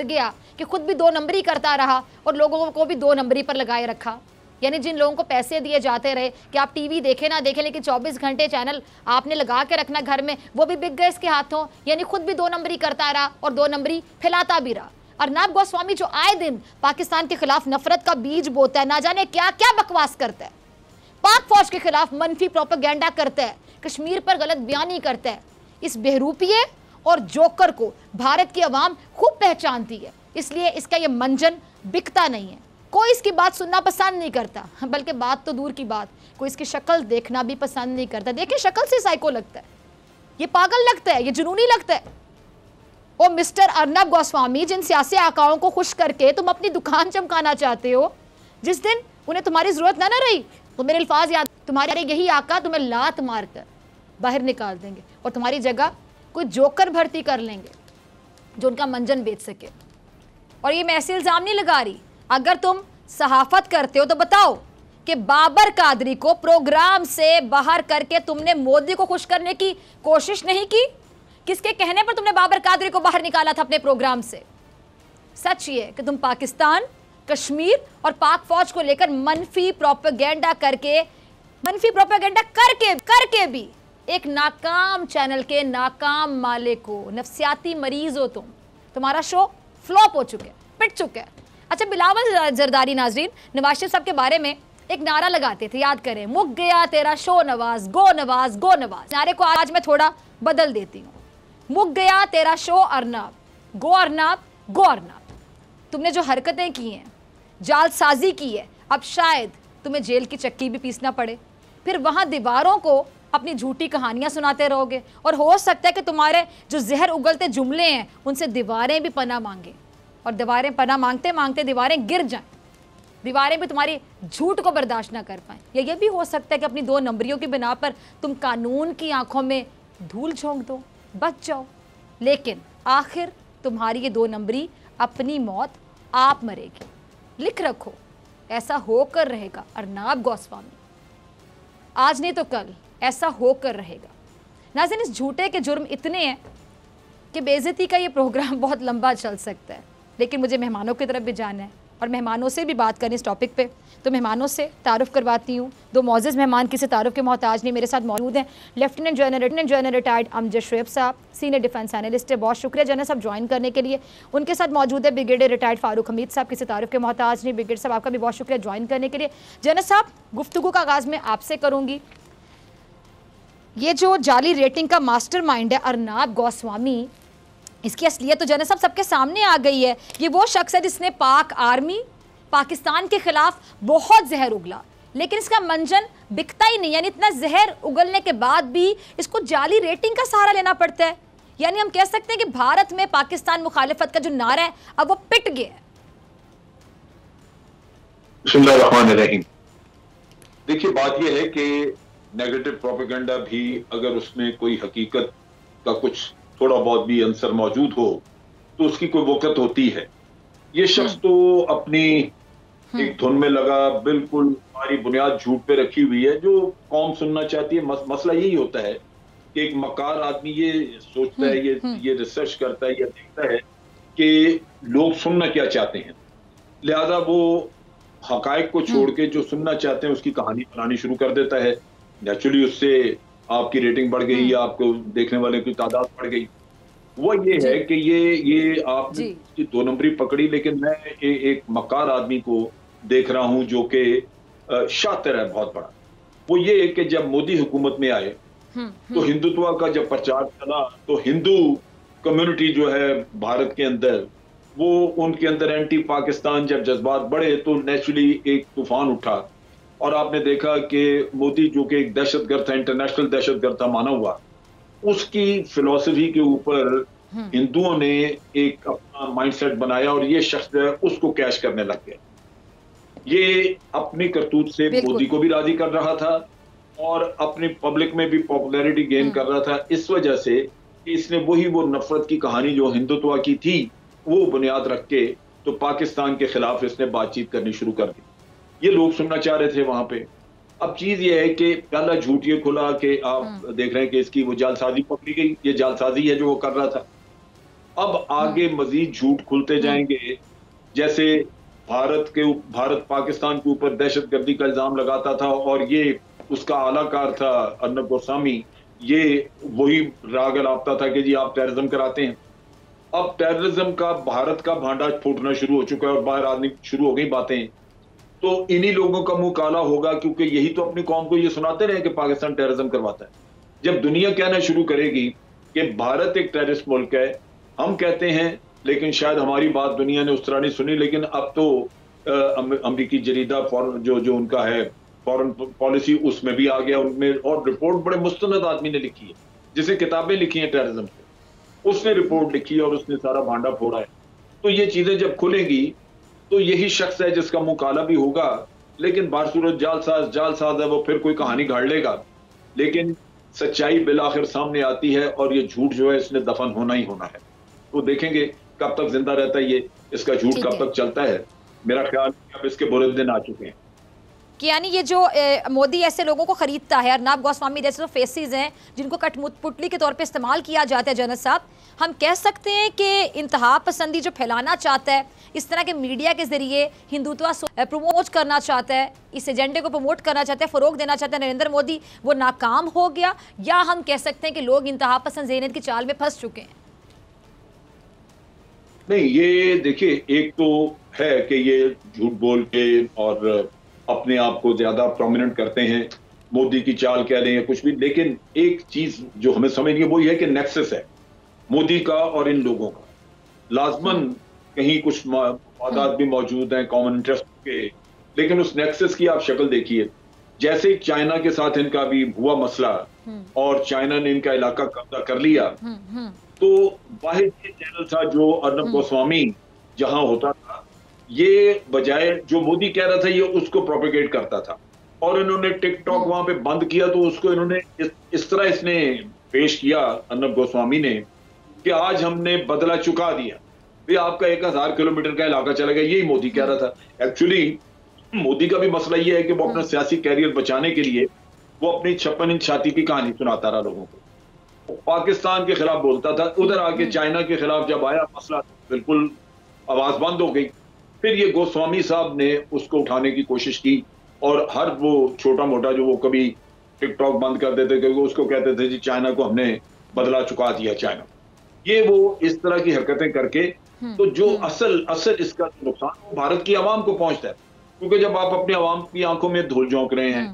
[SPEAKER 2] गया कि खुद भी 2 नंबरी करता रहा और लोगों को भी 2 नंबरी पर लगाए रखा। यानी जिन लोगों को पैसे दिए जाते रहे कि आप टीवी देखें ना देखें लेकिन 24 घंटे चैनल आपने लगा के रखना घर में, वो भी बिक गए इसके हाथों। यानी खुद भी 2 नंबरी करता रहा और 2 नंबरी फैलाता भी रहा। अर्नाब गोस्वामी जो आए दिन पाकिस्तान के खिलाफ नफरत का बीज बोता है, ना जाने क्या क्या बकवास करता है, पाक फौज के खिलाफ मनफी प्रोपेगेंडा करता है, कश्मीर पर गलत बयानी करता है, इस बहरूपिये और जोकर को भारत की आवाम खूब पहचानती है। इसलिए इसका ये मंजन बिकता नहीं है, कोई इसकी बात सुनना पसंद नहीं करता, बल्कि बात तो दूर की बात, कोई इसकी शक्ल देखना भी पसंद नहीं करता। देखिए शक्ल से साइको लगता है, ये पागल लगता है, ये जुनूनी लगता है। ओ मिस्टर अर्नब गोस्वामी, जिन सियासी आकाओं को खुश करके तुम अपनी दुकान चमकाना चाहते हो, जिस दिन उन्हें तुम्हारी जरूरत ना रही तो मेरे अल्फाज याद, तुम्हारे यही आका तुम्हें लात मारकर बाहर निकाल देंगे और तुम्हारी जगह कोई जोकर भर्ती कर लेंगे जो उनका मंजन बेच सके। और ये मैं ऐसे इल्ज़ाम नहीं लगा रही, अगर तुम सहाफत करते हो तो बताओ कि बाबर कादरी को प्रोग्राम से बाहर करके तुमने मोदी को खुश करने की कोशिश नहीं की? किसके कहने पर तुमने बाबर कादरी को बाहर निकाला था अपने प्रोग्राम से? सच ये कि तुम पाकिस्तान, कश्मीर और पाक फौज को लेकर मनफी प्रोपेगेंडा करके भी एक नाकाम चैनल के नाकाम मालिक हो, नफ्सियाती मरीज हो तुम। तुम्हारा शो फ्लॉप हो चुका है, पिट चुका है। अच्छा, बिलावल जरदारी नाजरीन नवाज शरीफ साहब के बारे में एक नारा लगाते थे, याद करें, मुक गया तेरा शो नवाज, गो नवाज गो नवाज। नारे को आज मैं थोड़ा बदल देती हूँ, मुक गया तेरा शो अर्नब, गो अर्नब गो अर्नब। तुमने जो हरकतें की हैं, जालसाजी की है, अब शायद तुम्हें जेल की चक्की भी पीसना पड़े, फिर वहाँ दीवारों को अपनी झूठी कहानियाँ सुनाते रहोगे और हो सकता है कि तुम्हारे जो जहर उगलते जुमले हैं उनसे दीवारें भी पनाह मांगे और दीवारें पनाह मांगते मांगते दीवारें गिर जाएं, दीवारें भी तुम्हारी झूठ को बर्दाश्त ना कर पाएं। या ये भी हो सकता है कि अपनी 2 नंबरियों की बिना पर तुम कानून की आंखों में धूल झोंक दो, बच जाओ, लेकिन आखिर तुम्हारी ये 2 नंबरी अपनी मौत आप मरेगी। लिख रखो, ऐसा होकर रहेगा अर्नब गोस्वामी। आज नहीं तो कल ऐसा होकर रहेगा। नाज़रीन, इस झूठे के जुर्म इतने हैं कि बेइज्जती का ये प्रोग्राम बहुत लंबा चल सकता है, लेकिन मुझे मेहमानों की तरफ भी जाना है और मेहमानों से भी बात करनी इस टॉपिक पे। तो मेहमानों से तारुफ करवाती हूँ। दो मौजूद मेहमान किसी तारुफ के मोहताज नहीं, मेरे साथ मौजूद हैं lieutenant general retired Amjad Shoaib साहब, सीनियर डिफेंस एनालिस्ट है। बहुत शुक्रिया जनरल साहब ज्वाइन करने के लिए। उनके साथ मौजूद है ब्रिगेडियर रिटायर्ड फारूक हमीद साहब, किसी तारुफ के मोहताज नहीं। ब्रिगेडियर साहब आपका भी बहुत शुक्रिया ज्वाइन करने के लिए। जनरल साहब, गुफ्तगू का आगाज़ मैं आपसे करूँगी। ये जो जाली रेटिंग का मास्टरमाइंड है अर्नब गोस्वामी, इसकी असलियत तो जनरल साहब सबके सामने आ गई है। ये वो शख्स है जिसने पाक आर्मी, पाकिस्तान के खिलाफ बहुत जहर उगला, लेकिन इसका मंजन बिकता ही नहीं। यानी इतना जहर उगलने के बाद भी इसको जाली रेटिंग का सहारा लेना पड़ता है। यानी हम कह सकते हैं कि भारत में पाकिस्तान मुखालिफत का जो नारा है अब वो पिट गया है।
[SPEAKER 5] बिस्मिल्लाहिर्रहमानिर्रहीम। देखिए, बात यह है कि नेगेटिव प्रोपेगेंडा भी अगर उसमें कोई हकीकत का कुछ थोड़ा बहुत भी अंसर मौजूद हो तो उसकी कोई वक़्त होती है। ये शख्स तो अपनी एक धुन में लगा, बिल्कुल हमारी बुनियाद झूठ पे रखी हुई है जो कौम सुनना चाहती है। मसला यही होता है कि एक मकार आदमी ये सोचता है, ये रिसर्च करता है, ये देखता है कि लोग सुनना क्या चाहते हैं, लिहाजा वो हकायक को छोड़ के जो सुनना चाहते हैं उसकी कहानी बनानी शुरू कर देता है। नेचुरली उससे आपकी रेटिंग बढ़ गई या आपको देखने वाले की तादाद बढ़ गई। वो ये है कि ये आपने 2 नंबरी पकड़ी, लेकिन मैं एक मकार आदमी को देख रहा हूं जो कि शातिर है बहुत बड़ा। वो ये है कि जब मोदी हुकूमत में आए तो हिंदुत्व का जब प्रचार चला तो हिंदू कम्युनिटी जो है भारत के अंदर, वो उनके अंदर एंटी पाकिस्तान जब जज्बात बढ़े तो नेचुरली एक तूफान उठा। और आपने देखा कि मोदी जो कि एक दहशतगर्द था, इंटरनेशनल दहशतगर्द था माना हुआ, उसकी फिलॉसफी के ऊपर हिंदुओं ने एक अपना माइंडसेट बनाया और ये शख्स जो है उसको कैश करने लग गया। ये अपनी करतूत से मोदी को भी राजी कर रहा था और अपनी पब्लिक में भी पॉपुलैरिटी गेन कर रहा था। इस वजह से इसने वो नफरत की कहानी जो हिंदुत्व की थी वो बुनियाद रख के तो पाकिस्तान के खिलाफ इसने बातचीत करनी शुरू कर दी। ये लोग सुनना चाह रहे थे वहां पे। अब चीज ये है कि पहला झूठ ये खुला कि आप देख रहे हैं कि इसकी वो जालसाजी पकड़ी गई, ये जालसाजी है जो वो कर रहा था। अब आगे मजीद झूठ खुलते जाएंगे, जैसे भारत पाकिस्तान के ऊपर दहशतगर्दी का इल्जाम लगाता था और ये उसका आलाकार था अर्नब गोस्वामी, ये वही राग अलापता था कि जी आप टेररिज्म कराते हैं। अब टेररिज्म का भारत का भांडा फूटना शुरू हो चुका है और बाहर आने शुरू हो गई बातें, तो इन्हीं लोगों का मुंह काला होगा क्योंकि यही तो अपनी कौम को ये सुनाते रहे कि पाकिस्तान टेररिज्म करवाता है। जब दुनिया कहना शुरू करेगी कि भारत एक टेररिस्ट मुल्क है, हम कहते हैं, लेकिन शायद हमारी बात दुनिया ने उस तरह नहीं सुनी, लेकिन अब तो अमेरिकी जरीदा जो उनका है फॉरेन पॉलिसी उसमें भी आ गया उनमें, और रिपोर्ट बड़े मुस्तनद आदमी ने लिखी है जिसे किताबें लिखी हैं टेररिज्म पे, उसने रिपोर्ट लिखी है और उसने सारा भांडा फोड़ा है। तो ये चीजें जब खुलेंगी तो यही शख्स है जिसका मुंह काला भी होगा, लेकिन बारसूरत जालसाज है, वो फिर कोई कहानी गाड़ लेगा, लेकिन सच्चाई बिलाखिर सामने आती है और ये झूठ जो है इसने दफन होना ही होना है। तो देखेंगे कब तक जिंदा रहता है ये, इसका झूठ कब तक चलता है। मेरा ख्याल अब इसके बुरे दिन आ चुके हैं
[SPEAKER 2] कि यानी ये जो मोदी ऐसे लोगों को खरीदता है, अर्नब गोस्वामी जैसे जो फेसेस हैं जिनको कठपुतली के तौर पे इस्तेमाल किया जाता है, जनरल साहब हम कह सकते हैं कि इंतहा पसंदी जो फैलाना चाहता है इस तरह के मीडिया के जरिए हिंदुत्व प्रमोट करना चाहता है, इस एजेंडे को प्रमोट करना चाहता है, फ़रोग देना चाहता है नरेंद्र मोदी, वो नाकाम हो गया, या हम कह सकते हैं कि लोग इंतहा पसंद ज़हनियत की चाल में फंस चुके हैं?
[SPEAKER 5] नहीं, ये देखिए, एक तो है कि ये झूठ बोल के और अपने आप को ज्यादा प्रोमिनेंट करते हैं, मोदी की चाल कह लें या कुछ भी, लेकिन एक चीज जो हमें समझनी है वो ये है कि नेक्सस है मोदी का और इन लोगों का। लाजमन कहीं कुछ मफादात भी मौजूद हैं कॉमन इंटरेस्ट के, लेकिन उस नेक्सस की आप शक्ल देखिए। जैसे चाइना के साथ इनका भी हुआ मसला और चाइना ने इनका इलाका कब्जा कर लिया, तो वाहिद ये चैनल था जो अर्नब गोस्वामी जहां होता था, ये बजाय जो मोदी कह रहा था ये उसको प्रोपेगेट करता था, और इन्होंने टिकटॉक वहां पे बंद किया तो उसको इन्होंने इस तरह इसने पेश किया अर्नब गोस्वामी ने कि आज हमने बदला चुका दिया, भाई आपका 1000 किलोमीटर का इलाका चला गया, यही मोदी कह रहा था। एक्चुअली मोदी का भी मसला ये है कि वो अपना सियासी कैरियर बचाने के लिए वो अपनी 56 इंच छाती की कहानी सुनाता रहा लोगों को, पाकिस्तान के खिलाफ बोलता था। उधर आके चाइना के खिलाफ जब आया मसला, बिल्कुल आवाज बंद हो गई। फिर ये गोस्वामी साहब ने उसको उठाने की कोशिश की, और हर वो छोटा मोटा जो वो कभी टिकटॉक बंद कर देते, क्योंकि उसको कहते थे जी चाइना को हमने बदला चुका दिया चाइना, ये वो इस तरह की हरकतें करके, तो जो असल इसका नुकसान वो भारत की आवाम को पहुंचता है। क्योंकि जब आप अपनी आवाम की आंखों में धूल झोंक रहे हैं,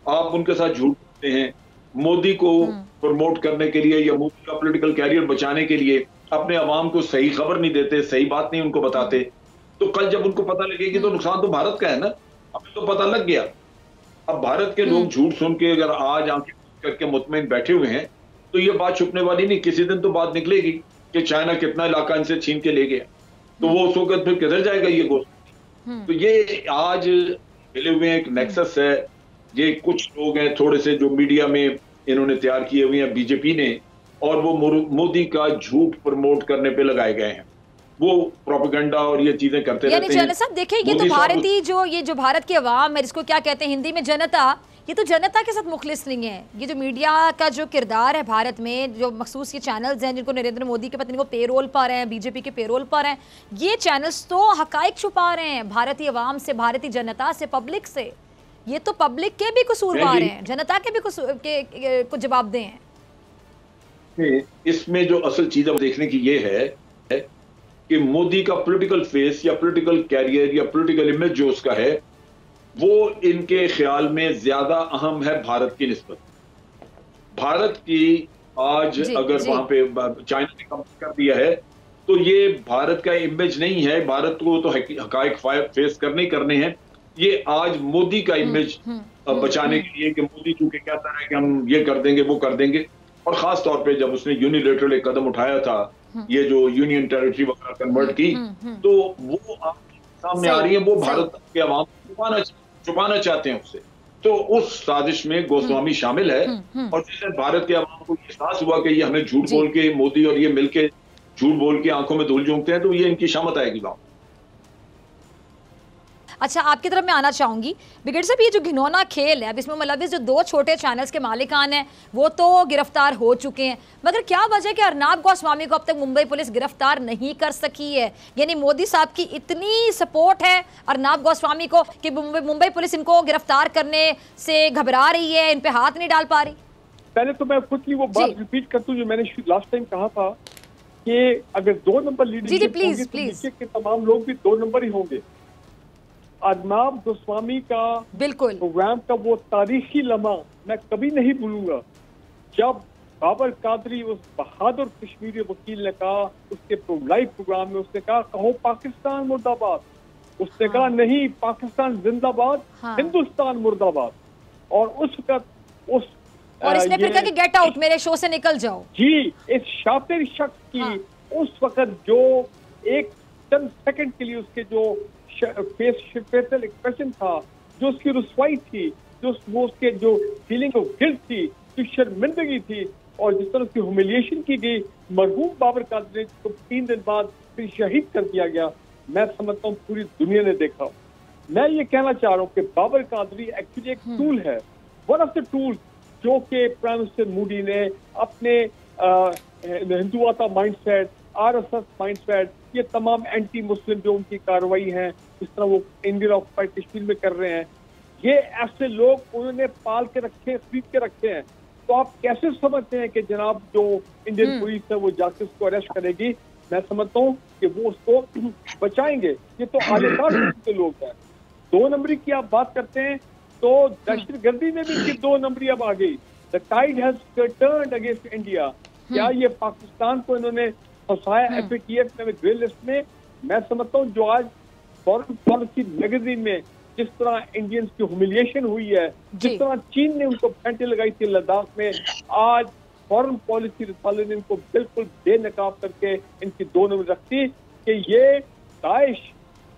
[SPEAKER 5] आप उनके साथ झूठ बोलते हैं, मोदी को प्रमोट करने के लिए या मोदी का पॉलिटिकल कैरियर बचाने के लिए अपने आवाम को सही खबर नहीं देते, सही बात नहीं उनको बताते, तो कल जब उनको पता लगेगी तो नुकसान तो भारत का है ना। हमें तो पता लग गया। अब भारत के लोग झूठ सुन के अगर आज आंखें करके मुतमईन बैठे हुए हैं, तो ये बात छुपने वाली नहीं, किसी दिन तो बात निकलेगी कि चाइना कितना इलाका इनसे छीन के ले गया, तो वो उस वक्त फिर किधर जाएगा ये गोश्त। तो ये आज मिले हुए एक नेक्सस है, ये कुछ लोग हैं थोड़े से जो मीडिया में इन्होंने तैयार किए हुए हैं बीजेपी ने, और वो मोदी का झूठ प्रमोट करने पे लगाए गए हैं, वो प्रोपेगेंडा और ये चीजें करते रहते हैं।
[SPEAKER 2] यानी साहब देखिए, ये तो भारतीय जो भारत की आवाम है, जिसको क्या कहते हैं हिंदी में जनता, ये तो जनता के साथ मुखलिस नहीं है। ये जो मीडिया का जो किरदार है भारत में, जो मखसूस ये चैनल्स हैं जिनको नरेंद्र मोदी के पत्नी को पेरोल पर हैं, बीजेपी के पेरोल पर हैं, ये चैनल्स तो हकाइक छुपा रहे हैं भारतीय आवाम से, भारतीय जनता से, पब्लिक से। ये तो पब्लिक के भी कसूरवार हैं, जनता के भी कुछ जवाबदेह हैं।
[SPEAKER 5] इसमें जो असल चीज अब देखने की ये है कि मोदी का पॉलिटिकल फेस या पॉलिटिकल कैरियर या पॉलिटिकल इमेज जो उसका है, वो इनके ख्याल में ज्यादा अहम है भारत की निस्बत। भारत की आज अगर वहां पे चाइना ने कम कर दिया है, तो ये भारत का इमेज नहीं है। भारत को तो हकायक फेस करने हैं। ये आज मोदी का इमेज बचाने के लिए, कि मोदी चूंकि कहता है कि हम ये कर देंगे वो कर देंगे, और खास तौर पे जब उसने यूनिलेटरल एक कदम उठाया था, ये जो यूनियन टेरिटरी वगैरह कन्वर्ट की, तो वो आप सामने आ रही है, वो भारत के अवाम को छुपाना चाहते हैं उससे। तो उस साजिश में गोस्वामी शामिल है, और जिससे भारत के अवाम को एहसास हुआ कि ये हमें झूठ बोल के, मोदी और ये मिलके झूठ बोल के आंखों में धूल झोंकते हैं, तो ये इनकी शामत आएगी गाँव।
[SPEAKER 2] अच्छा, आपकी तरफ मैं आना चाहूंगी ब्रिगेडियर साहब, ये जो घिनौना खेल है, अब इसमें मुलविस जो 2 छोटे चैनल्स के मालिकान हैं वो तो गिरफ्तार हो चुके हैं, मगर क्या वजह कि अर्नाब गोस्वामी को अब तक मुंबई पुलिस गिरफ्तार नहीं कर सकी है? यानी मोदी साहब की इतनी सपोर्ट है अर्नाब गोस्वामी को कि मुंबई पुलिस इनको गिरफ्तार करने से घबरा रही है, इन पे हाथ नहीं डाल पा रही?
[SPEAKER 6] पहले तो मैं खुद की वो बात रिपीट करता हूँ जो मैंने लास्ट टाइम कहा था कि अगर 2 नंबर लीडरशिप होगी तो नीचे के तमाम लोग भी 2 नंबर ही होंगे। अर्नाब गोस्वामी का
[SPEAKER 2] बिल्कुल
[SPEAKER 6] प्रोग्राम का वो तारीखी लम्हा मैं कभी नहीं भूलूंगा, जब बाबर कादरी उस बहादुर कश्मीरी वकील ने कहा, उसके लाइव प्रोग्राम में उसने कहा, कहो पाकिस्तान मुर्दाबाद। उसने कहा नहीं, पाकिस्तान जिंदाबाद, हिंदुस्तान मुर्दाबाद। और उस वक्त
[SPEAKER 2] और इसने फिर कहा कि गेट आउट, मेरे शो से निकल जाओ।
[SPEAKER 6] जी, इस शातिर शख्स की उस वक्त जो एक चंद सेकंड के लिए उसके जो फेशियल एक्सप्रेशन था, जो उसकी रुसवाई थी, जो उसके जो फीलिंग ऑफ गिल्ट थी, जो शर्मिंदगी थी, और जिस तरह उसकी ह्यूमिलिएशन की गई, मरहूम बाबर कादरी को 3 दिन बाद फिर शहीद कर दिया गया, मैं समझता हूँ पूरी दुनिया ने देखा। मैं ये कहना चाह रहा हूँ कि बाबर कादरी एक्चुअली एक टूल है, वन ऑफ द टूल्स जो कि प्राइम मिनिस्टर मोदी ने अपने हिंदुआता माइंडसेट, आरएसएस माइंडसेट, ये तमाम एंटी मुस्लिम जो उनकी कार्रवाई है, जिस तरह वो इंडियन ऑक्युपाइड कश्मीर में कर रहे हैं, ये ऐसे लोग उन्होंने पाल के रखे, खरीद के रखे हैं। तो आप कैसे समझते हैं कि जनाब जो इंडियन पुलिस है वो जाके उसको अरेस्ट करेगी? मैं समझता हूँ कि वो उसको बचाएंगे। ये तो आलिशान के लोग हैं। 2 नंबरी की आप बात करते हैं तो दहशतगर्दी में भी 2 नंबरी अब आ गई। The tide has turned against India. क्या ये पाकिस्तान को इन्होंने फंसाया FATF में, ग्रे लिस्ट में? मैं समझता हूँ जो आज फॉरेन पॉलिसी मैगजीन में जिस तरह इंडियंस की ह्यूमिलिएशन हुई है, जिस तरह चीन ने उनको फेंटे लगाई थी लद्दाख में, आज फॉरेन पॉलिसी रिसाले ने इनको बिल्कुल बेनकाब करके इनकी 2 नंबर रखती कि ये दाइश,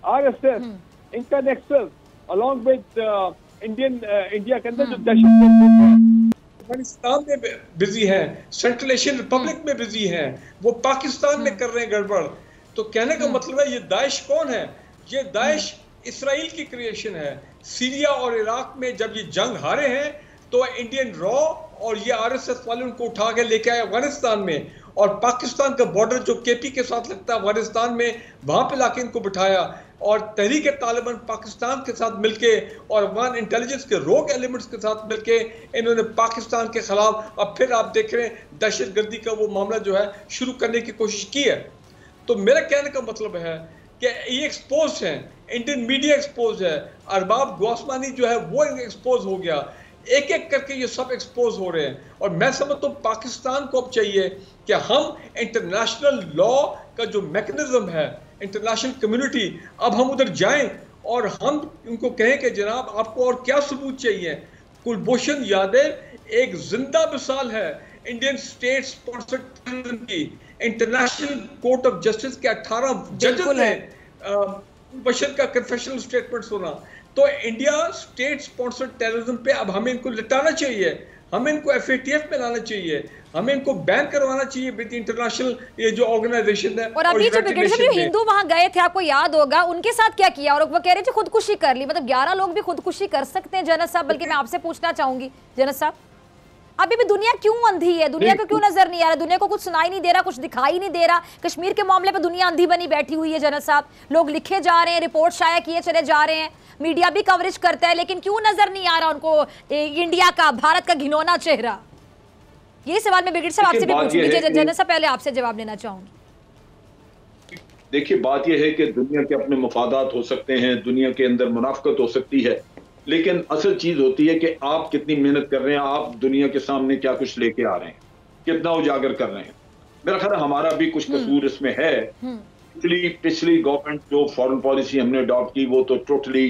[SPEAKER 6] RSS, इनका नेक्सस अलॉन्ग विद इंडिया के अंदर जो दहशत
[SPEAKER 7] अफगानिस्तान में बिजी है, सेंट्रल एशियन रिपब्लिक में बिजी है, वो पाकिस्तान में कर रहे हैं गड़बड़। तो कहने का मतलब है ये दाइश कौन है? ये दाइश इसराइल की क्रिएशन है। सीरिया और इराक में जब ये जंग हारे हैं तो तो इंडियन रॉ और ये आरएसएस वाले उनको उठा के लेके आए अफगानिस्तान में, और पाकिस्तान का बॉर्डर जो केपी के साथ लगता है अफगानिस्तान में, वहां पे लाके इनको बिठाया, और तहरीक तालिबान पाकिस्तान के साथ मिलके और अफगान इंटेलिजेंस के रोग एलिमेंट्स के साथ मिलके इन्होंने पाकिस्तान के खिलाफ अब फिर आप देख रहे हैं दहशतगर्दी का वो मामला जो है शुरू करने की कोशिश की है। तो मेरा कहने का मतलब है कि ये एक्सपोज है, इंडियन मीडिया एक्सपोज है, अरबाब गोस्वामी जो है वो एक्सपोज हो गया, एक एक करके ये सब एक्सपोज हो रहे हैं। और मैं समझता हूँ पाकिस्तान को अब चाहिए कि हम इंटरनेशनल लॉ का जो मैकेनिज्म है, इंटरनेशनल कम्युनिटी, अब हम उधर जाएं और हम उनको कहें कि जनाब आपको और क्या सबूत चाहिए। कुलभूषण यादव एक जिंदा मिसाल है इंडियन स्टेट स्पॉन्सर्ड टेररिज्म की। इंटरनेशनल कोर्ट ऑफ जस्टिस के 18 जजेस ने कुलभूषण का कन्फेशनल स्टेटमेंट सुना। तो इंडिया स्टेट स्पॉन्सर्ड टेररिज्म पे अब हमें इनको लिटाना चाहिए, हमें इनको एफएटीएफ में लाना चाहिए, हमें इनको बैन करवाना चाहिए विद इंटरनेशनल ये जो ऑर्गेनाइजेशन है।
[SPEAKER 2] और अभी जो हिंदू वहां गए थे, आपको याद होगा उनके साथ क्या किया, और वो कह रहे थे खुदकुशी कर ली। मतलब 11 लोग भी खुदकुशी कर सकते हैं जनरल साहब। बल्कि मैं आपसे पूछना चाहूंगी जनरल साहब, अभी भी दुनिया क्यों अंधी है? दुनिया को क्यों नजर नहीं आ रहा? दुनिया को कुछ सुनाई नहीं दे रहा, कुछ दिखाई नहीं दे रहा? कश्मीर के मामले पे दुनिया अंधी बनी बैठी हुई है जनरल साहब। लोग लिखे जा रहे हैं, रिपोर्ट शाया किए चले जा रहे हैं, मीडिया भी कवरेज करता है, लेकिन क्यों नजर नहीं आ रहा उनको इंडिया का, भारत का घिनौना चेहरा? ये सवाल मैं ब्रिगेड साहब आपसे भी पूछूंगी। जनरल साहब पहले आपसे जवाब लेना चाहूंगी।
[SPEAKER 5] देखिए बात यह है कि दुनिया के अपने मफादात हो सकते हैं, दुनिया के अंदर मुनाफकत हो सकती है, लेकिन असल चीज होती है कि आप कितनी मेहनत कर रहे हैं, आप दुनिया के सामने क्या कुछ लेके आ रहे हैं, कितना उजागर कर रहे हैं। मेरा ख्याल हमारा भी कुछ कसूर इसमें है। पिछली गवर्नमेंट जो फॉरेन पॉलिसी हमने अडॉप्ट की वो तो टोटली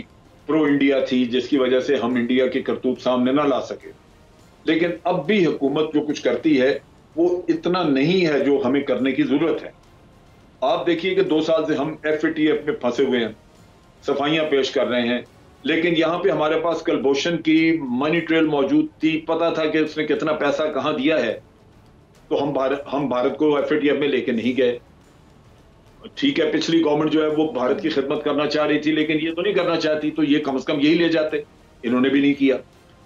[SPEAKER 5] प्रो इंडिया थी, जिसकी वजह से हम इंडिया की करतूत सामने ना ला सके। लेकिन अब भी हुकूमत जो कुछ करती है वो इतना नहीं है जो हमें करने की जरूरत है। आप देखिए कि 2 साल से हम एफएटीएफ में फंसे हुए हैं, सफाइयां पेश कर रहे हैं, लेकिन यहाँ पे हमारे पास कुलभूषण की मनी ट्रेल मौजूद थी, पता था कि उसने कितना पैसा कहाँ दिया है, तो हम भारत को एफएटीएफ में लेके नहीं गए। ठीक है, पिछली गवर्नमेंट जो है वो भारत की खिदमत करना चाह रही थी, लेकिन ये तो नहीं करना चाहती, तो ये कम से कम यही ले जाते, इन्होंने भी नहीं किया।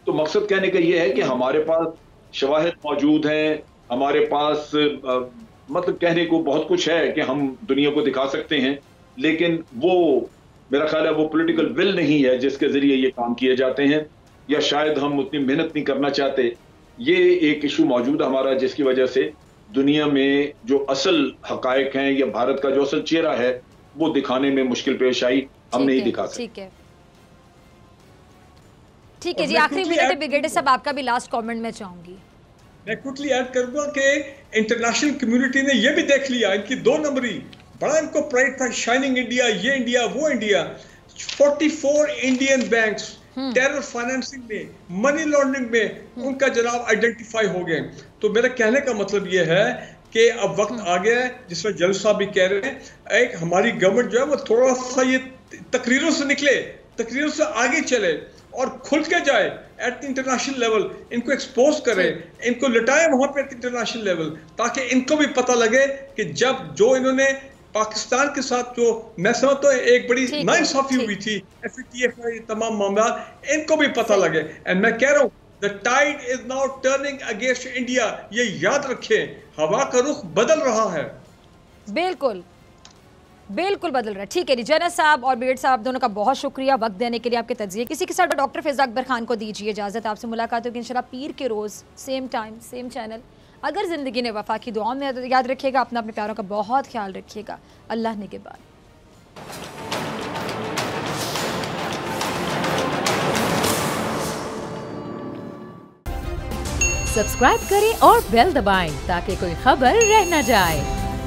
[SPEAKER 5] तो मकसद कहने का ये है कि हमारे पास शवाहिद मौजूद हैं, हमारे पास मतलब कहने को बहुत कुछ है कि हम दुनिया को दिखा सकते हैं, लेकिन वो मेरा ख्याल है वो पॉलिटिकल विल नहीं है जिसके जरिए ये काम किए जाते हैं, या शायद हम उतनी मेहनत नहीं करना चाहते। ये एक इशू मौजूद है हमारा, जिसकी वजह से दुनिया में जो असल हकायक हैं या भारत का जो असल चेहरा है वो दिखाने में मुश्किल पेश आई, हम नहीं दिखा सकते।
[SPEAKER 2] ठीक है जी, आखिरी मिनट ब्रिगेडियर साहब आपका भी लास्ट कमेंट मैं चाहूंगी।
[SPEAKER 7] मैं क्विकली ऐड करूंगा कि इंटरनेशनल कम्युनिटी ने यह भी देख लिया, इनकी 2 नंबरी, बड़ा इनको प्राइड था, शाइनिंग इंडिया, ये इंडिया वो India. 44 Indian banks terror financing में, मनी लॉन्ड्रिंग में उनका जनाब आइडेंटिफाई हो गए। तो मेरा कहने का मतलब ये है कि अब वक्त आ गया है, जिसमें जल साहब भी कह रहे हैं, एक हमारी गवर्नमेंट जो है वो थोड़ा सा ये तकरीरों से निकले, तकरीरों से आगे चले और खुल के जाए एट इंटरनेशनल लेवल, इनको एक्सपोज करे, इनको लटाए वहां पे इंटरनेशनल लेवल, ताकि इनको भी पता लगे कि जब जो इन्होंने पाकिस्तान के साथ जो मैं समझता हूँ एक बड़ी नाइंसाफी हुई थी एफएटीएफ का तमाम मामला, इनको भी पता लगे। एंड मैं कह रहा हूँ the tide is now turning against India, ये याद रखें, हवा का रुख बदल रहा है।
[SPEAKER 2] बिल्कुल बिल्कुल बदल रहा है। ठीक है जी, जनरल साहब और ब्रिगेड साहब दोनों का बहुत शुक्रिया वक्त देने के लिए, आपके तज्जिए। किसी के साथ डॉक्टर फिजा अकबर खान को दीजिए इजाज़त, आपसे मुलाकात होगी इंशाल्लाह पीर के रोज़, सेम टाइम सेम चैनल। अगर ज़िंदगी ने वफा की दुआ में याद रखिएगा, अपना अपने प्यारों का बहुत ख्याल रखिएगा। अल्लाह ने के बाद
[SPEAKER 1] सब्सक्राइब करें और बेल दबाएं ताकि कोई खबर रह न जाए।